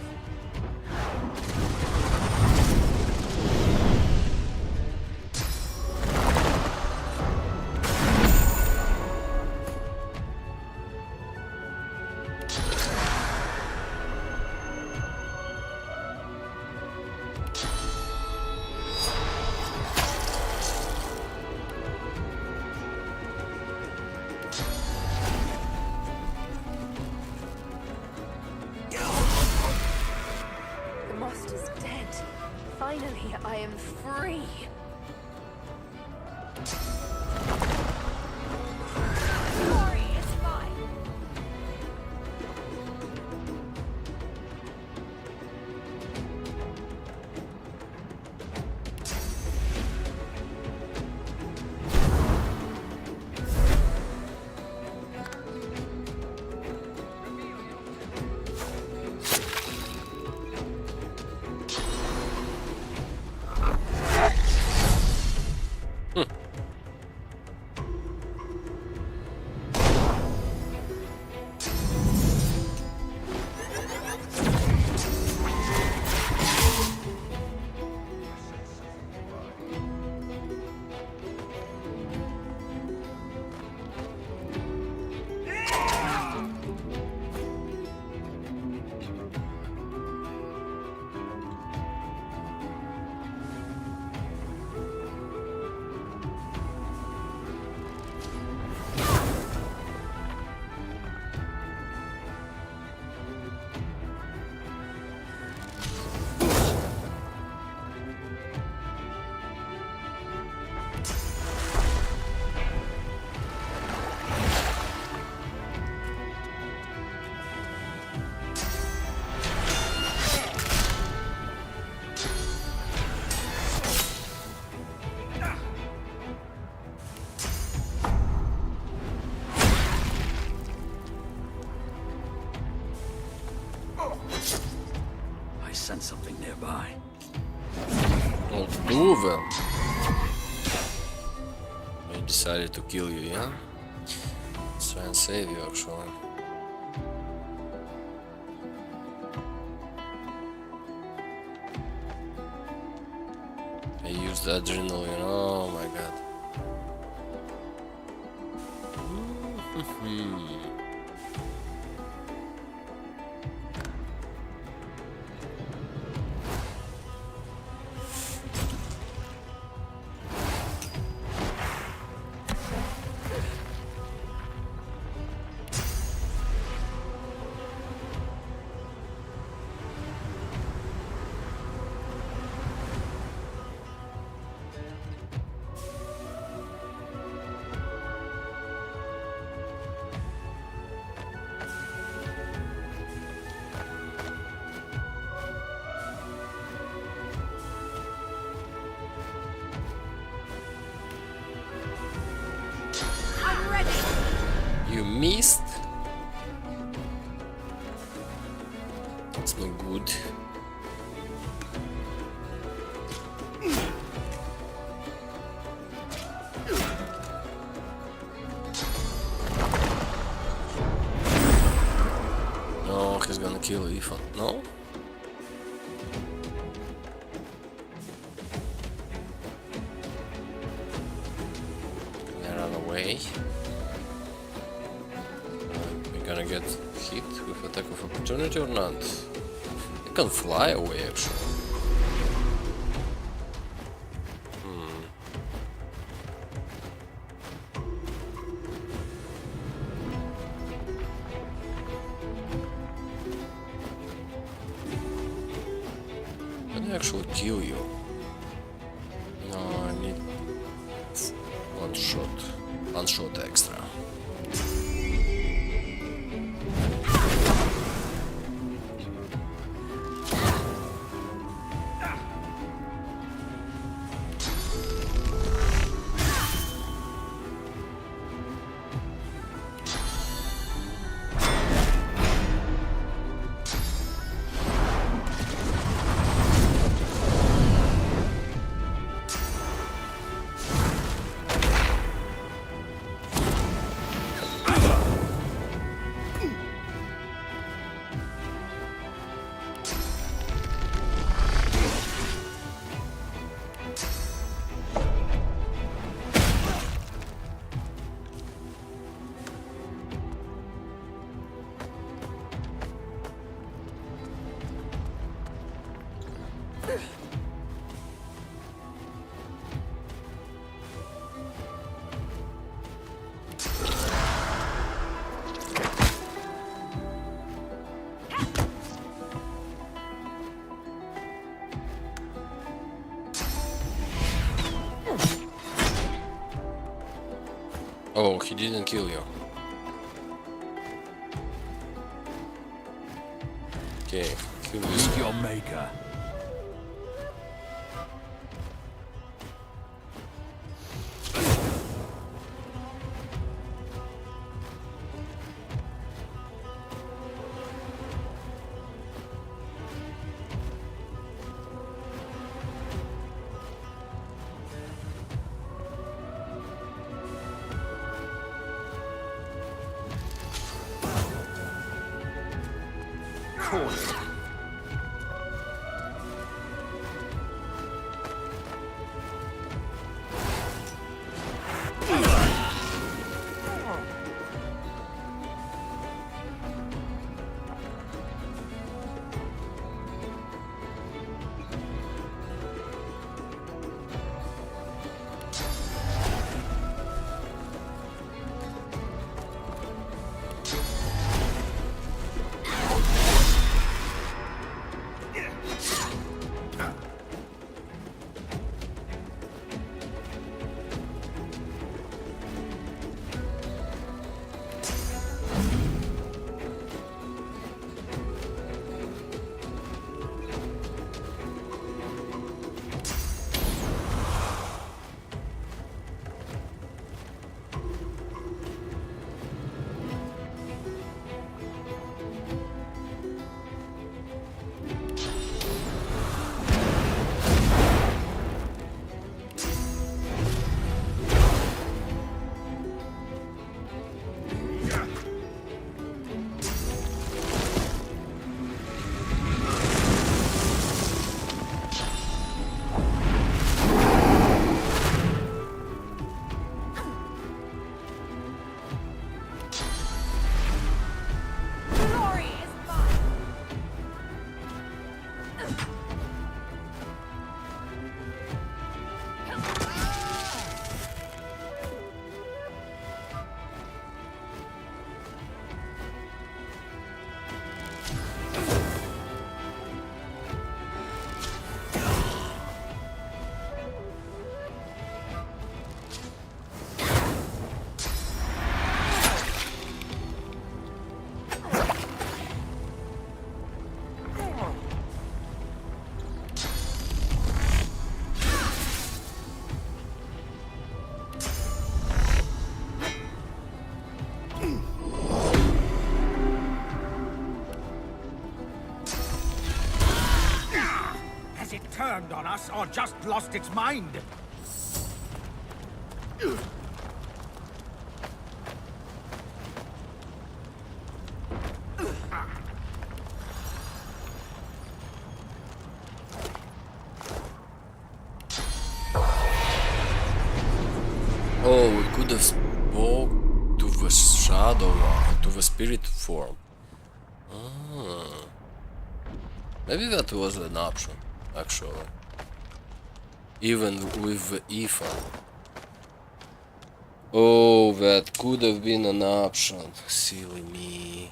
The master's dead. Finally, I am free. Sorry, it's fine. I sense something nearby. Well, two of them. I decided to kill you, yeah? Let's try and save you, actually. I used adrenaline, oh my god. You missed? That's no good. No, he's gonna kill Ethan. No? Can I run away? gonna get hit with attack of opportunity or not? You can fly away actually. Can I actually kill you? No, I need one shot extra. Oh, he didn't kill you. Okay, kill this guy. Your maker. Turned on us or just lost its mind? Oh, we could have spoke to the shadow one to the spirit form. Ah. Maybe that was an option, actually. Even with Ethan. Oh, that could have been an option. Silly me.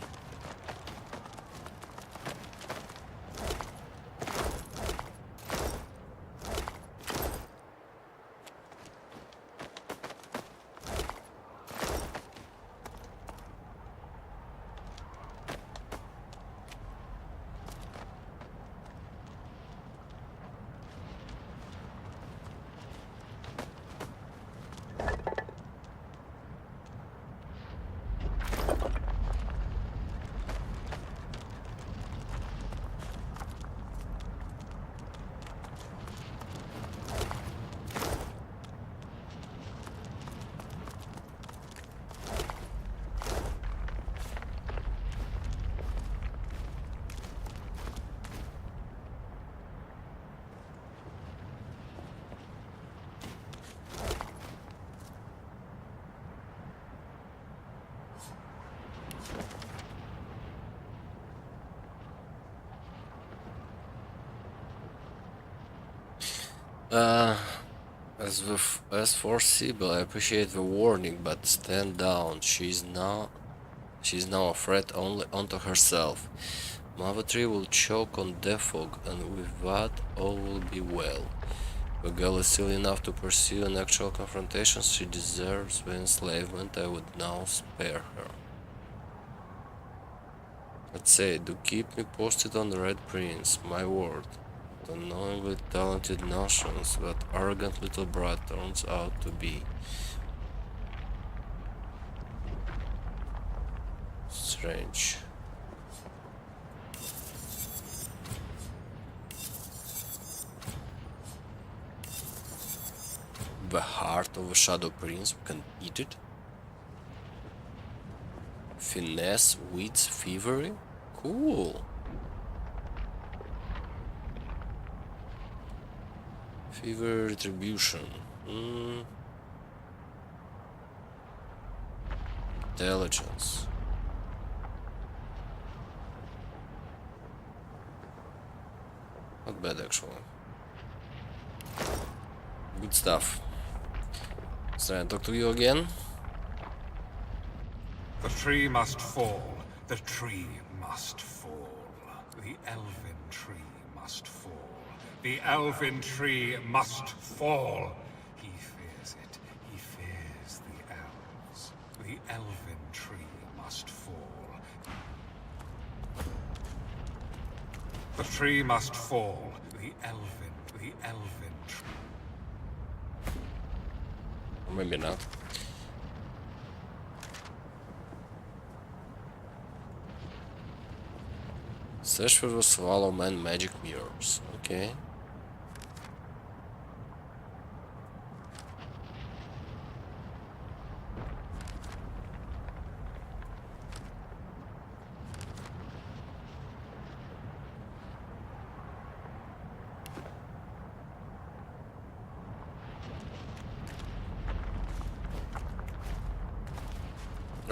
As for Sybil, I appreciate the warning, but stand down. She's now a threat only unto herself. Mother Tree will choke on Defog, and with that all will be well. The girl is silly enough to pursue an actual confrontation. She deserves the enslavement. I would now spare her. Let's say, do keep me posted on the Red Prince, my word. The unknowingly talented notions that arrogant little brat turns out to be. Strange. The heart of a Shadow Prince, we can eat it. Finesse, wits, thievery? Cool. Fever retribution. Intelligence. Not bad actually. Good stuff. Let's try and talk to you again. The tree must fall. The tree must fall. The elven tree must fall. The elven tree must fall. He fears it. He fears the elves. The elven tree must fall. The tree must fall. The elven tree. Or maybe not. Search for the Swallow Man magic mirrors. Okay.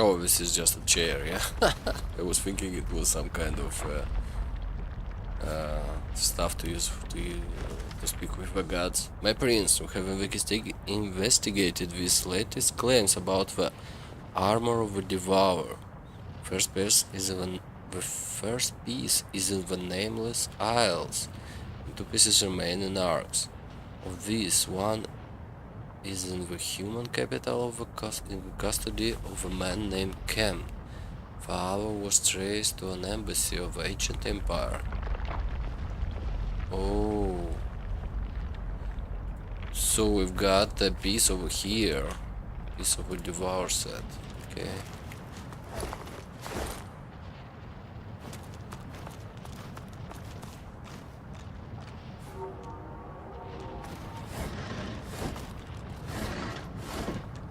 Oh, this is just a chair, yeah? I was thinking it was some kind of stuff to use to speak with the gods. My prince, we have investigated these latest claims about the armor of the Devourer. The first piece is in the Nameless Isles, and 2 pieces remain in Arks. Of these, one is in the human capital of in the custody of a man named Kem. The other was traced to an embassy of the ancient empire. Oh. So we've got a piece over here. Piece of a Devour set. Okay.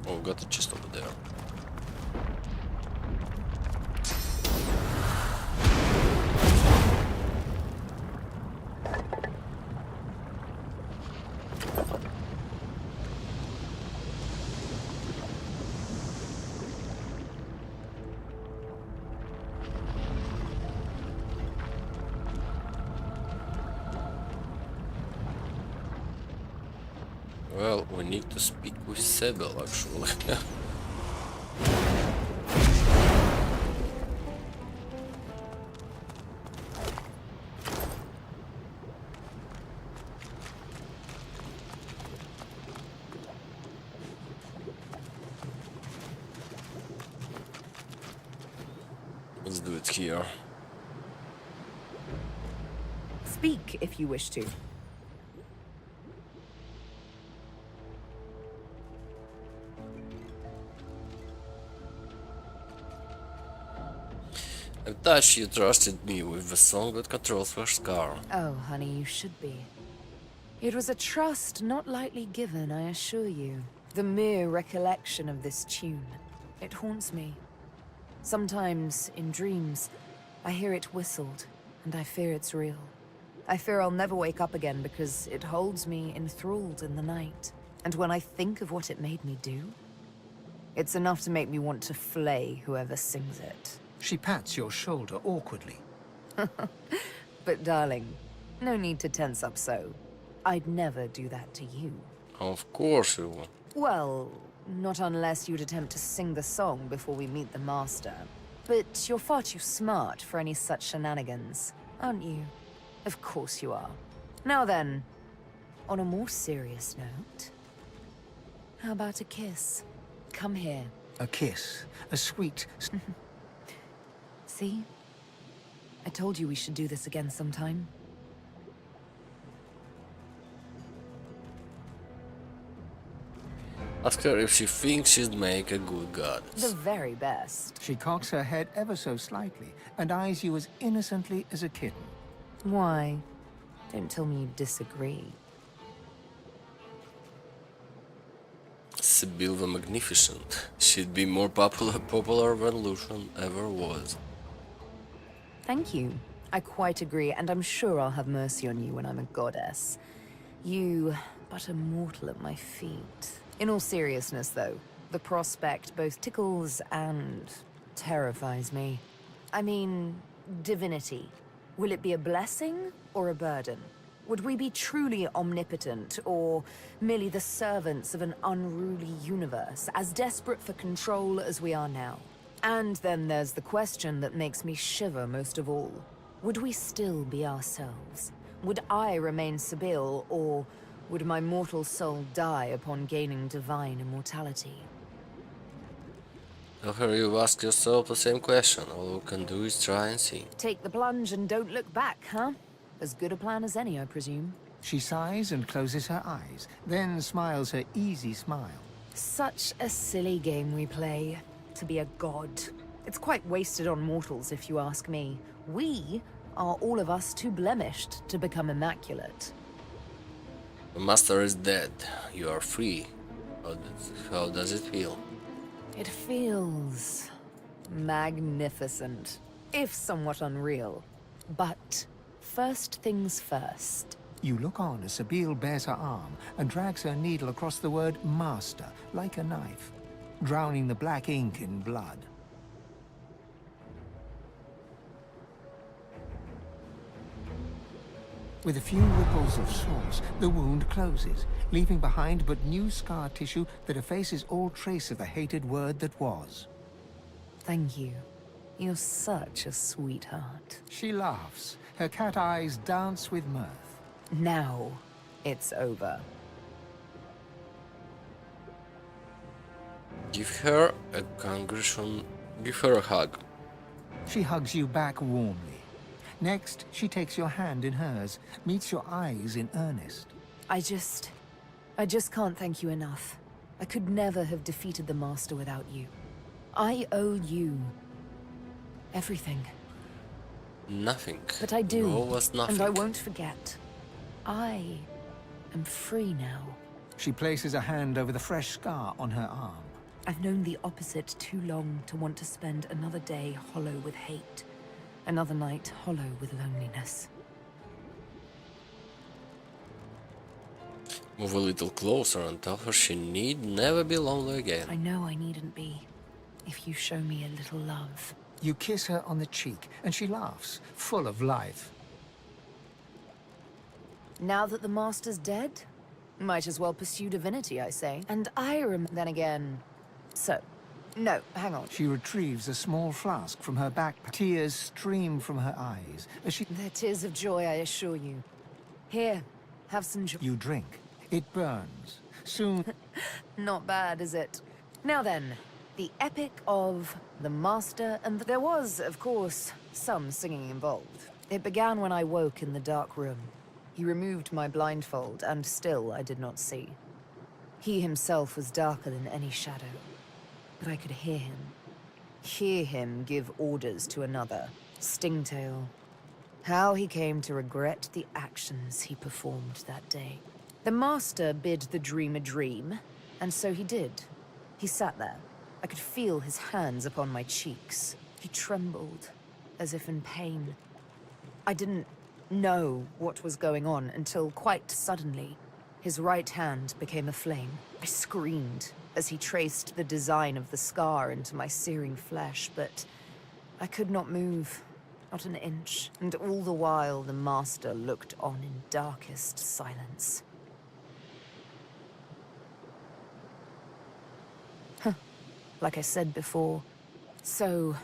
Oh, got the chest over there. We need to speak with Sybil, actually. Let's do it here. Speak if you wish to. I thought you trusted me with the song that controls her scar. Oh, honey, you should be. It was a trust not lightly given, I assure you. The mere recollection of this tune, it haunts me. Sometimes, in dreams, I hear it whistled, and I fear it's real. I fear I'll never wake up again because it holds me enthralled in the night. And when I think of what it made me do, it's enough to make me want to flay whoever sings it. She pats your shoulder awkwardly. But darling, no need to tense up so. I'd never do that to you. Of course you will. Well, not unless you'd attempt to sing the song before we meet the Master. But you're far too smart for any such shenanigans, aren't you? Of course you are. Now then, on a more serious note, how about a kiss? Come here. A kiss, a sweet... See? I told you we should do this again sometime. Ask her if she thinks she'd make a good goddess. The very best. She cocks her head ever so slightly and eyes you as innocently as a kitten. Why? Don't tell me you disagree. Sybil the Magnificent. She'd be more popular than Lucian ever was. Thank you. I quite agree, and I'm sure I'll have mercy on you when I'm a goddess. You, but a mortal at my feet. In all seriousness, though, the prospect both tickles and terrifies me. I mean, divinity. Will it be a blessing or a burden? Would we be truly omnipotent, or merely the servants of an unruly universe, as desperate for control as we are now? And then there's the question that makes me shiver most of all. Would we still be ourselves? Would I remain Sybil, or would my mortal soul die upon gaining divine immortality? Tell her you ask yourself the same question. All we can do is try and see. Take the plunge and don't look back, huh? As good a plan as any, I presume. She sighs and closes her eyes, then smiles her easy smile. Such a silly game we play, to be a god. It's quite wasted on mortals, if you ask me. We are all of us too blemished to become immaculate. The Master is dead. You are free. How does it feel? It feels magnificent, if somewhat unreal. But first things first. You look on as Sybil bares her arm and drags her needle across the word master, like a knife, drowning the black ink in blood. With a few ripples of sauce, the wound closes, leaving behind but new scar tissue that effaces all trace of the hated word that was. Thank you. You're such a sweetheart. She laughs. Her cat eyes dance with mirth. Now, it's over. Give her a congregation. Give her a hug. She hugs you back warmly. Next, she takes your hand in hers, meets your eyes in earnest. I just can't thank you enough. I could never have defeated the Master without you. I owe you everything. Nothing. But I do, You owe us nothing. and I won't forget. I am free now. She places a hand over the fresh scar on her arm. I've known the opposite too long to want to spend another day hollow with hate. Another night hollow with loneliness. Move a little closer and tell her she need never be lonely again. I know I needn't be, if you show me a little love. You kiss her on the cheek, and she laughs, full of life. Now that the Master's dead, Might as well pursue divinity, I say. And then again... So, no, hang on. She retrieves a small flask from her backpack. Tears stream from her eyes as she... They're tears of joy, I assure you. Here, have some joy. You drink. It burns. Soon... Not bad, is it? Now then, the epic of the Master and... There was, of course, some singing involved. It began when I woke in the dark room. He removed my blindfold, and still I did not see. He himself was darker than any shadow. But I could hear him. Hear him give orders to another, Stingtail. How he came to regret the actions he performed that day. The Master bid the dream a dream, and so he did. He sat there. I could feel his hands upon my cheeks. He trembled, as if in pain. I didn't know what was going on until quite suddenly, his right hand became a flame. I screamed as he traced the design of the scar into my searing flesh, but I could not move, not an inch. And all the while, the Master looked on in darkest silence. Like I said before. So,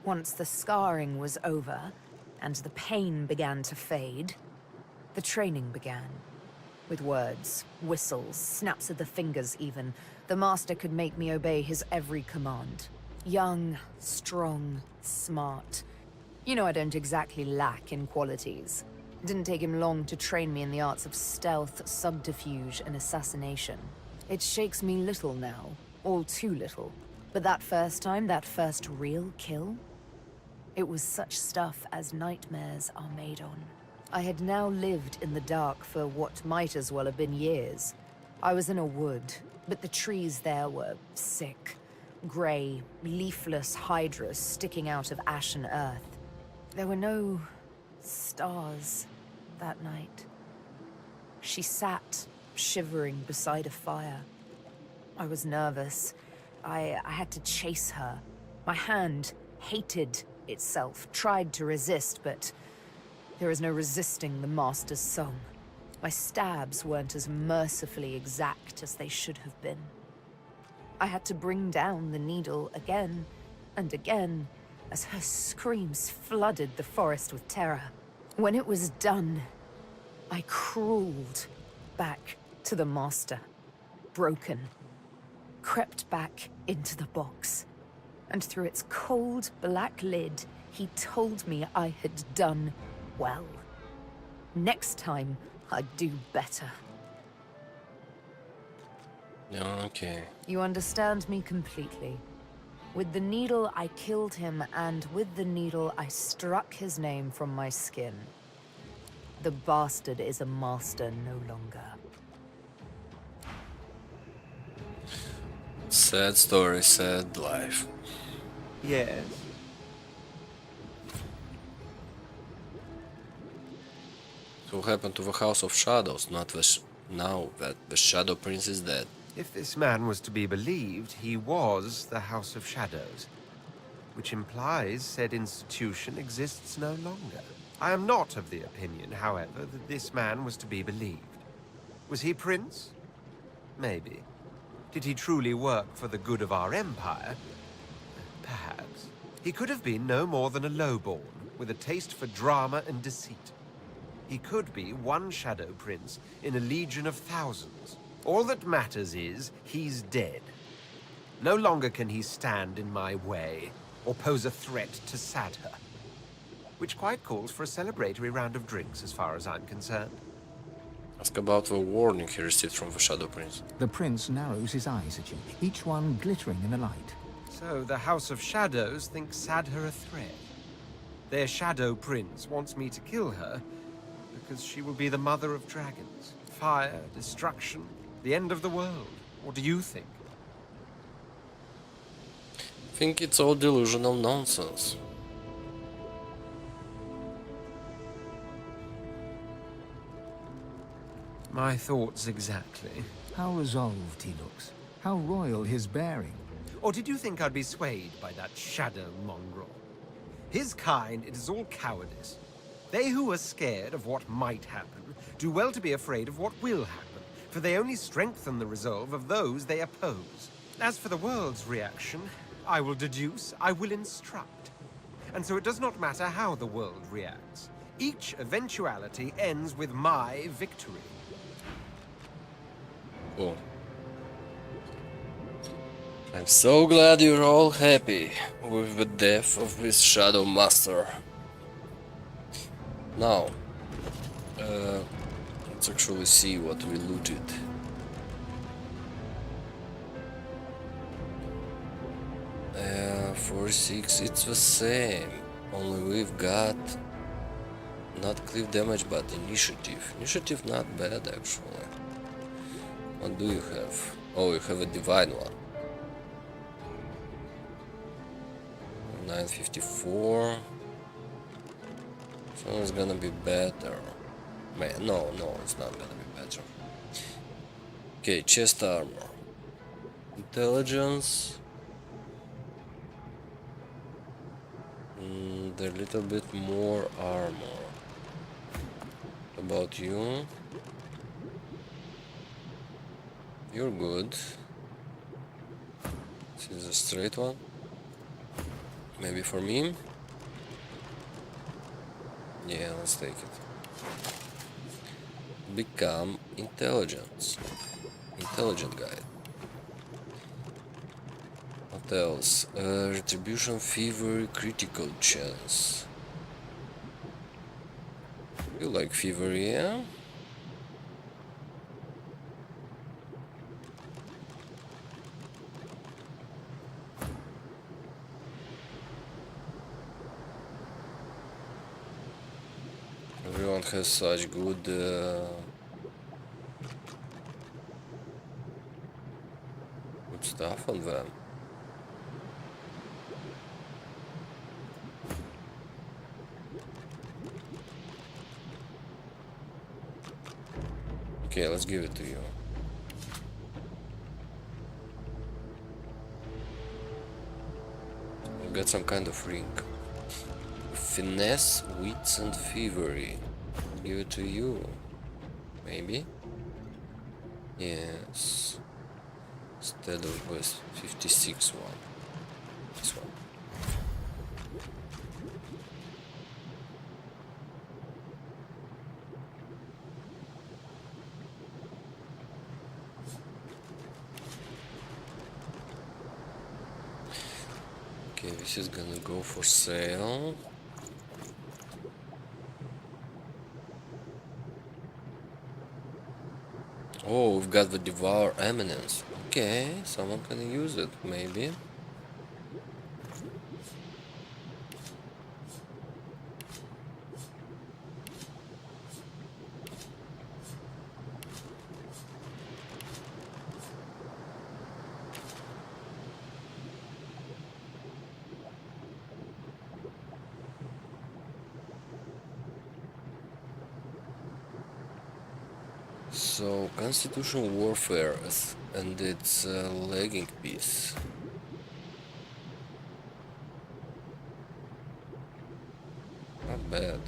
once the scarring was over, and the pain began to fade, the training began. With words, whistles, snaps of the fingers even, the Master could make me obey his every command. Young, strong, smart. You know I don't exactly lack in qualities. It didn't take him long to train me in the arts of stealth, subterfuge, and assassination. It shakes me little now, all too little. But that first time, that first real kill, it was such stuff as nightmares are made on. I had now lived in the dark for what might as well have been years. I was in a wood, but the trees there were sick. Grey, leafless hydras sticking out of ashen earth. There were no stars that night. She sat, shivering beside a fire. I was nervous. I had to chase her. My hand hated itself, tried to resist, but there is no resisting the Master's song. My stabs weren't as mercifully exact as they should have been. I had to bring down the needle again and again as her screams flooded the forest with terror. When it was done, I crawled back to the Master, broken, crept back into the box, and through its cold black lid, he told me I had done well. Next time, I'd do better. Okay. You understand me completely. With the needle, I killed him, and with the needle, I struck his name from my skin. The bastard is a master no longer. Sad story, sad life. Yes. So what happened to the House of Shadows, now that the Shadow Prince is dead? If this man was to be believed, he was the House of Shadows, which implies said institution exists no longer. I am not of the opinion, however, that this man was to be believed. Was he prince? Maybe. Did he truly work for the good of our empire? Perhaps. He could have been no more than a lowborn, with a taste for drama and deceit. He could be one Shadow Prince in a legion of thousands. All that matters is, he's dead. No longer can he stand in my way, or pose a threat to Sadher. Which quite calls for a celebratory round of drinks, as far as I'm concerned. Ask about the warning he received from the Shadow Prince. The prince narrows his eyes at you, each one glittering in the light. So the House of Shadows thinks Sadher a threat. Their Shadow Prince wants me to kill her, because she will be the mother of dragons. Fire, destruction, the end of the world. What do you think? I think it's all delusional nonsense. My thoughts exactly. How resolved he looks. How royal his bearing. Or did you think I'd be swayed by that shadow mongrel? His kind, it is all cowardice. They who are scared of what might happen do well to be afraid of what will happen, for they only strengthen the resolve of those they oppose. As for the world's reaction, I will deduce, I will instruct. And so it does not matter how the world reacts. Each eventuality ends with my victory. Cool. I'm so glad you're all happy with the death of this Shadow Master. Now, let's actually see what we looted. For 6, it's the same. Only we've got not cleave damage, but initiative. Initiative not bad actually. What do you have? Oh, you have a divine one. 954. So it's gonna be better. Man, no, it's not gonna be better. Okay, chest armor. Intelligence. A little bit more armor. About you? You're good. This is a straight one. Maybe for me? Yeah, let's take it. Become intelligence. Intelligent guy. What else? Retribution, fever, critical chance. You like fever, yeah? Everyone has such good stuff on them. Okay, let's give it to you. We'll get some kind of ring. Finesse, wits, and thievery. Give it to you. Maybe? Yes. Instead of this 56 one. This one. Okay, this is gonna go for sale. Oh, we've got the Devour Eminence. Okay, someone can use it, maybe. So, Constitution Warfare and its legging piece. Not bad.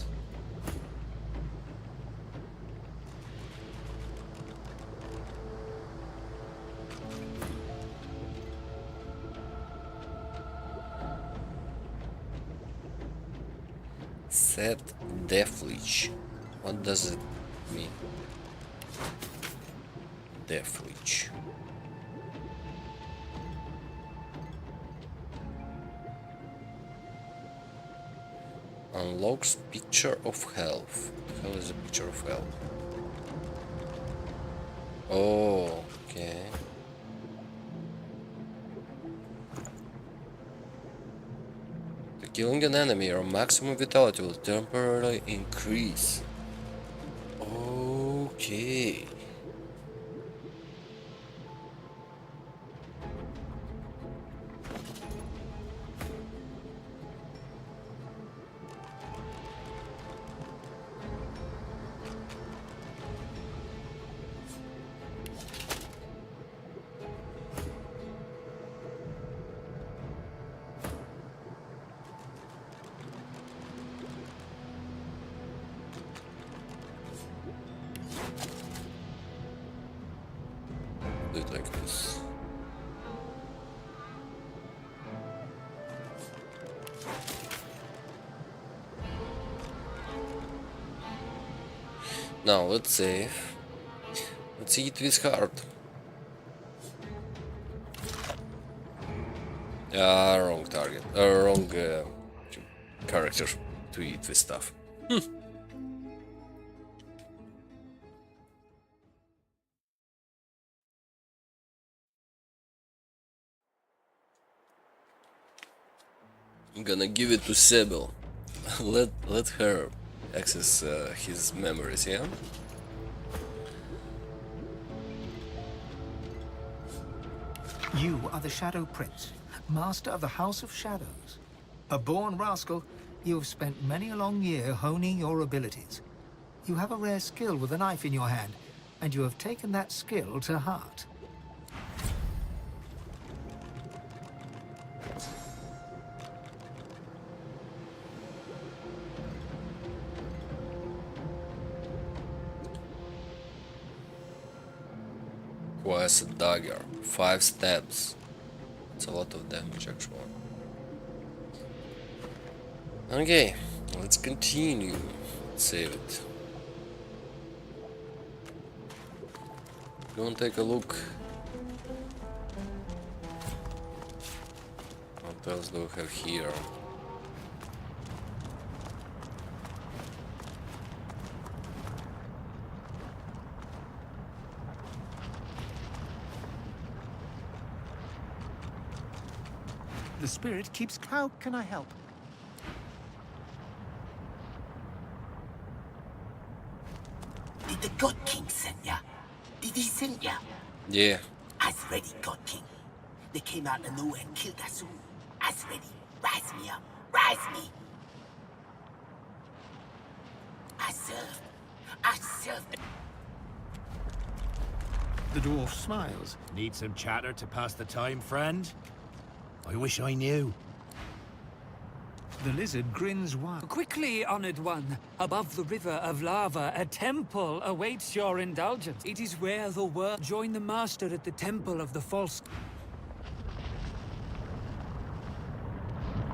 Set Deathleech. What does it mean? Deathleech. Unlocks Picture of Health. What the hell is a Picture of Health? Oh, okay. Killing an enemy, your maximum vitality will temporarily increase. Okay. Now let's save. Let's eat this heart. Wrong target. Wrong character to eat this stuff. I'm gonna give it to Sybil. let her access his memories, yeah? You are the Shadow Prince, master of the House of Shadows. A born rascal, you have spent many a long year honing your abilities. You have a rare skill with a knife in your hand, and you have taken that skill to heart. Quiescent dagger. 5 stabs. It's a lot of damage actually. Okay, let's continue. Let's save it. Go and take a look. What else do we have here? The spirit keeps... How can I help? Did the God King send ya? Did he send ya? Yeah. As ready, God King. They came out of nowhere and killed us all. As ready. Rise me up. Rise me. I served. I served. The dwarf smiles. Need some chatter to pass the time, friend? I wish I knew. The lizard grins wide. Quickly, honored one. Above the river of lava, a temple awaits your indulgence. It is where the world... Join the master at the temple of the false...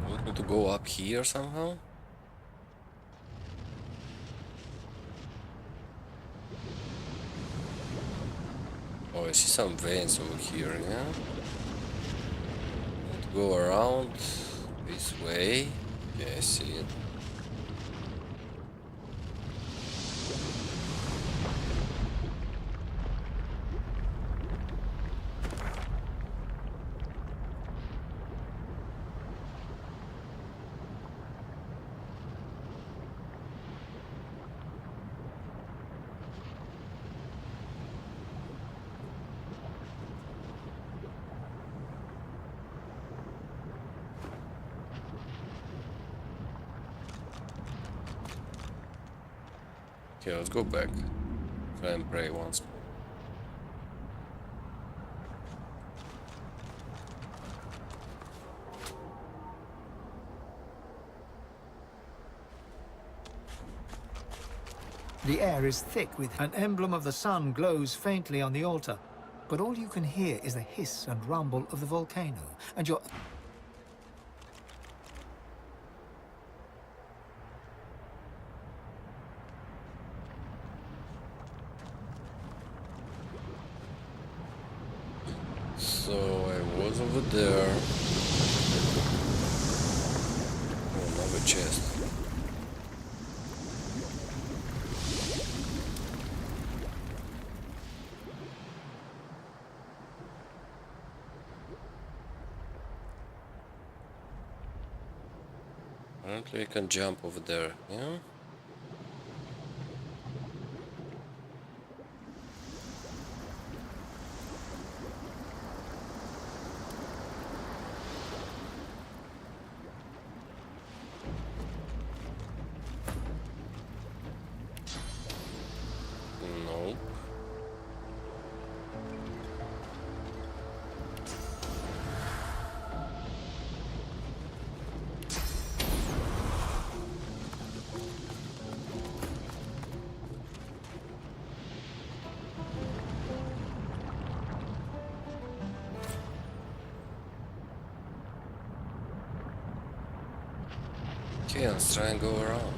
Want me to go up here somehow? Oh, I see some veins over here, yeah? Go around this way. Yeah, I see it. Okay, let's go back. Try and pray once more. The air is thick with... An emblem of the sun glows faintly on the altar, but all you can hear is the hiss and rumble of the volcano, and your... So I was over there. Oh, another chest. Apparently I can jump over there, yeah? Nope. Okay, let's try and go around.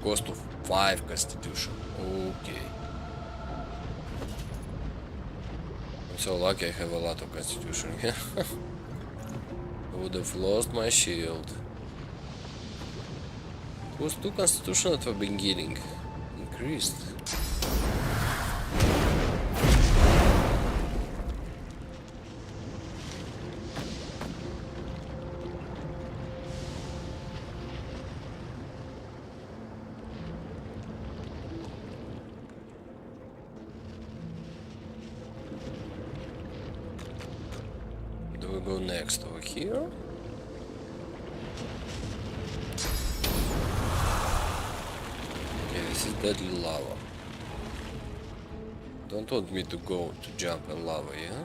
Cost of 5 constitution. Okay. I'm so lucky I have a lot of constitution here. I would have lost my shield. It was 2 constitution at the beginning. Increased. Do we go next over here? Okay, this is deadly lava. Don't want me to go to jump in lava, yeah?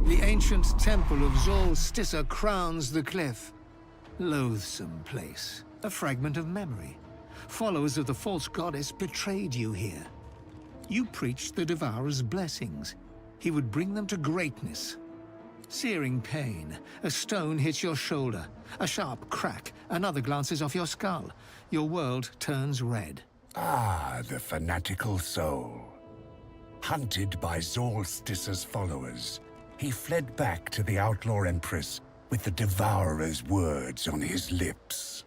The ancient temple of Zol Stissa crowns the cliff. Loathsome place, a fragment of memory. Followers of the false goddess betrayed you here. You preached the Devourer's blessings. He would bring them to greatness. Searing pain, a stone hits your shoulder, a sharp crack, another glances off your skull. Your world turns red. Ah, the fanatical soul. Hunted by Zol Stissa's followers, he fled back to the Outlaw Empress with the Devourer's words on his lips.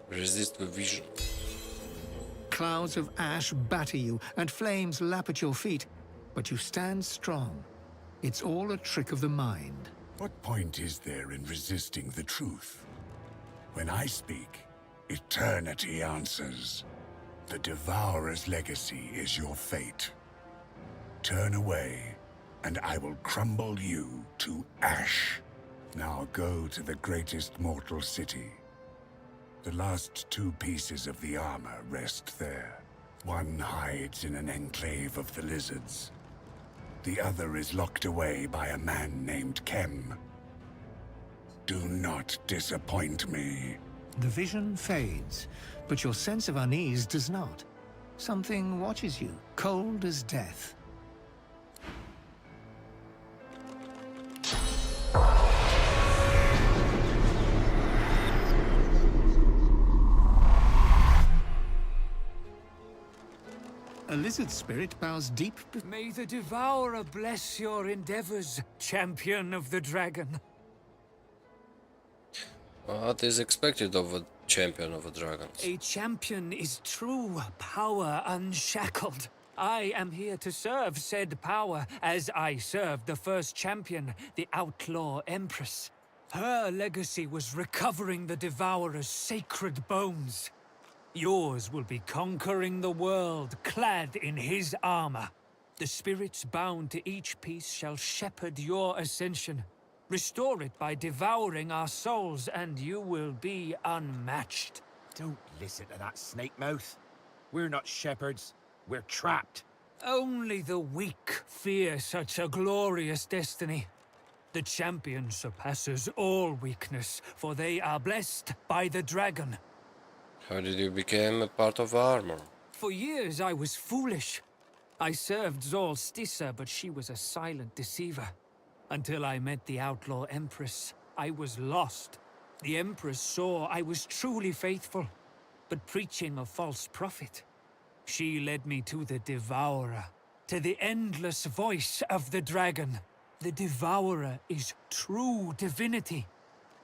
Resist the vision. Clouds of ash batter you, and flames lap at your feet, but you stand strong. It's all a trick of the mind. What point is there in resisting the truth? When I speak, eternity answers. The Devourer's legacy is your fate. Turn away, and I will crumble you to ash. Now go to the greatest mortal city. The last 2 pieces of the armor rest there. One hides in an enclave of the lizards. The other is locked away by a man named Kem. Do not disappoint me. The vision fades, but your sense of unease does not. Something watches you, cold as death. A lizard spirit bows deep. May the Devourer bless your endeavors, champion of the dragon. What is expected of a champion of a dragon? A champion is true power unshackled. I am here to serve said power, as I served the first champion, the Outlaw Empress. Her legacy was recovering the Devourer's sacred bones. Yours will be conquering the world, clad in his armor. The spirits bound to each piece shall shepherd your ascension. Restore it by devouring our souls, and you will be unmatched. Don't listen to that snake mouth. We're not shepherds. We're trapped. Only the weak fear such a glorious destiny. The champion surpasses all weakness, for they are blessed by the dragon. How did you become a part of armor? For years I was foolish. I served Zol Stissa, but she was a silent deceiver. Until I met the outlaw Empress, I was lost. The Empress saw I was truly faithful, but preaching a false prophet. She led me to the Devourer, to the endless voice of the dragon. The Devourer is true divinity.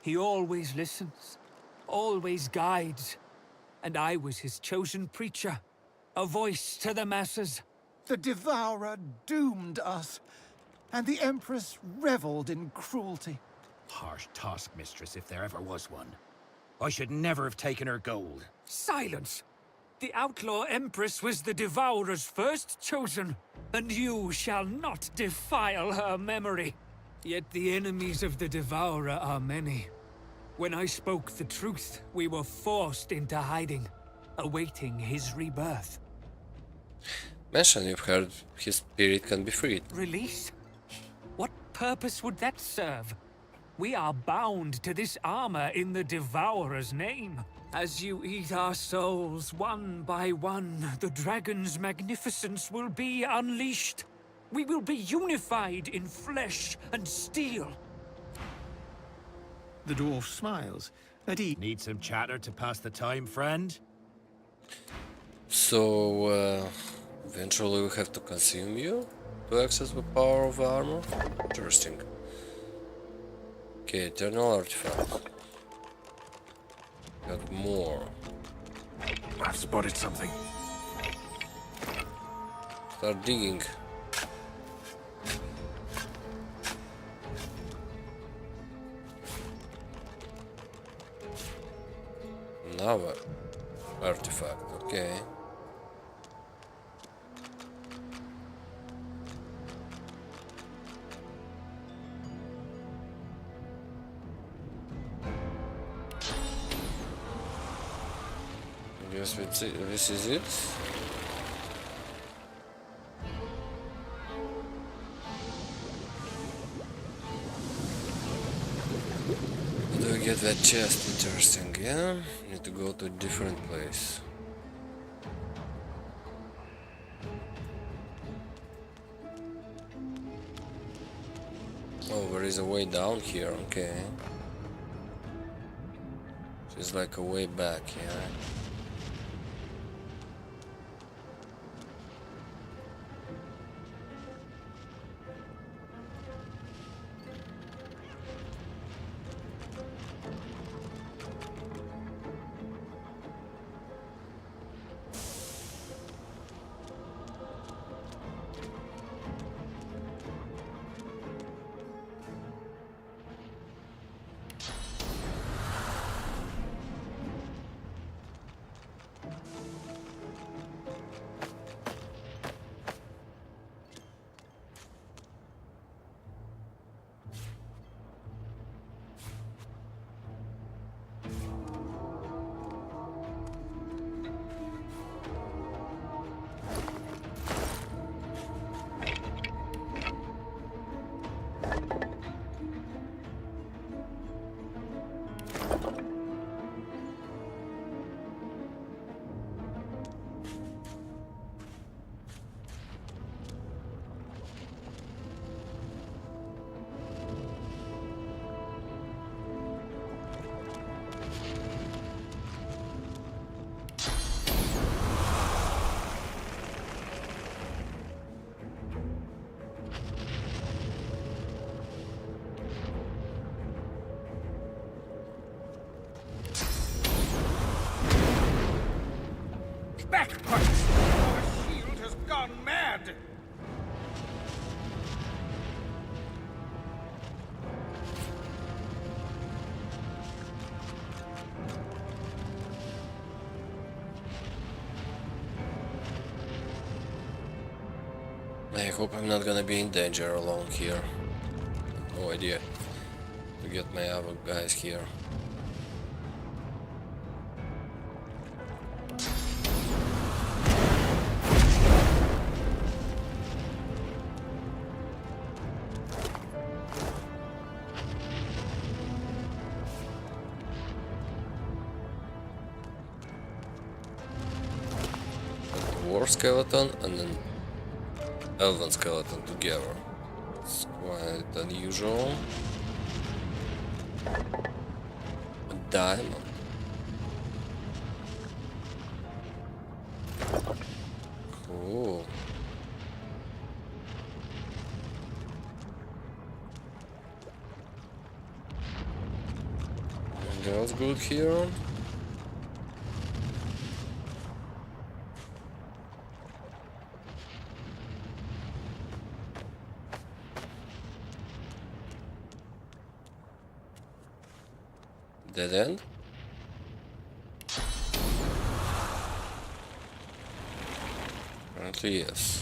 He always listens, always guides, and I was his chosen preacher, a voice to the masses. The Devourer doomed us, and the Empress reveled in cruelty. Harsh task, mistress, if there ever was one. I should never have taken her gold. Silence! The outlaw Empress was the Devourer's first chosen, and you shall not defile her memory. Yet the enemies of the Devourer are many. When I spoke the truth, we were forced into hiding, awaiting his rebirth. Mention you've heard his spirit can be freed. Release? What purpose would that serve? We are bound to this armor in the Devourer's name. As you eat our souls one by one, the dragon's magnificence will be unleashed. We will be unified in flesh and steel. The dwarf smiles. Need some chatter to pass the time, friend? So, eventually we have to consume you to access the power of armor? Interesting. Okay, eternal artifact. Got more. I've spotted something. Start digging. Another artifact, okay. Guess this is it. Do we get that chest? Interesting, yeah? Need to go to a different place. Oh, there is a way down here, okay. It's like a way back, yeah. Backwards! Our shield has gone mad! I hope I'm not gonna be in danger alone here. No idea. To get my other guys here. dwarf skeleton and an elven skeleton together. It's quite unusual. A diamond. Cool. Anything else good here? Dead end? Apparently yes.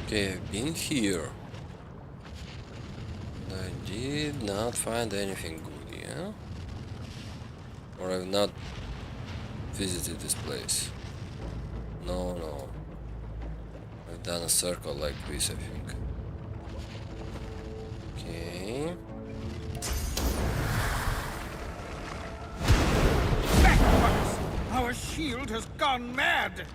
Okay, I've been here. I did not find anything good, yeah? Or I've not visited this place. No. I've done a circle like this, I think. Okay. Backwards! Our shield has gone mad!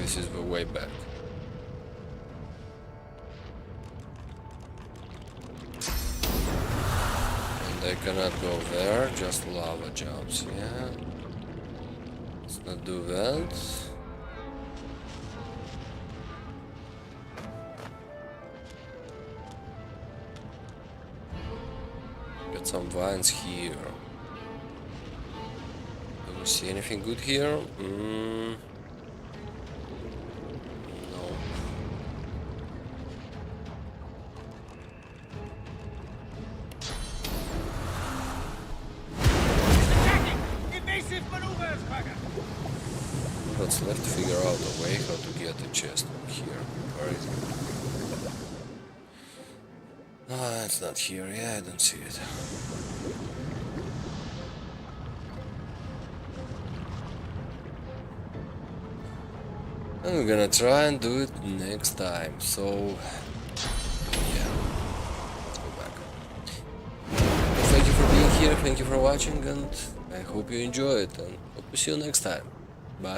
This is the way back. And I cannot go there, just lava jumps, yeah. Let's not do that. Got some vines here. Do we see anything good here? Let's left figure out a way how to get the chest here. Where is it? Ah, it's not here. Yeah, I don't see it. And we're gonna try and do it next time. So, yeah, let's go back. Thank you for being here. Thank you for watching, and I hope you enjoy it. And hope to see you next time. Bye.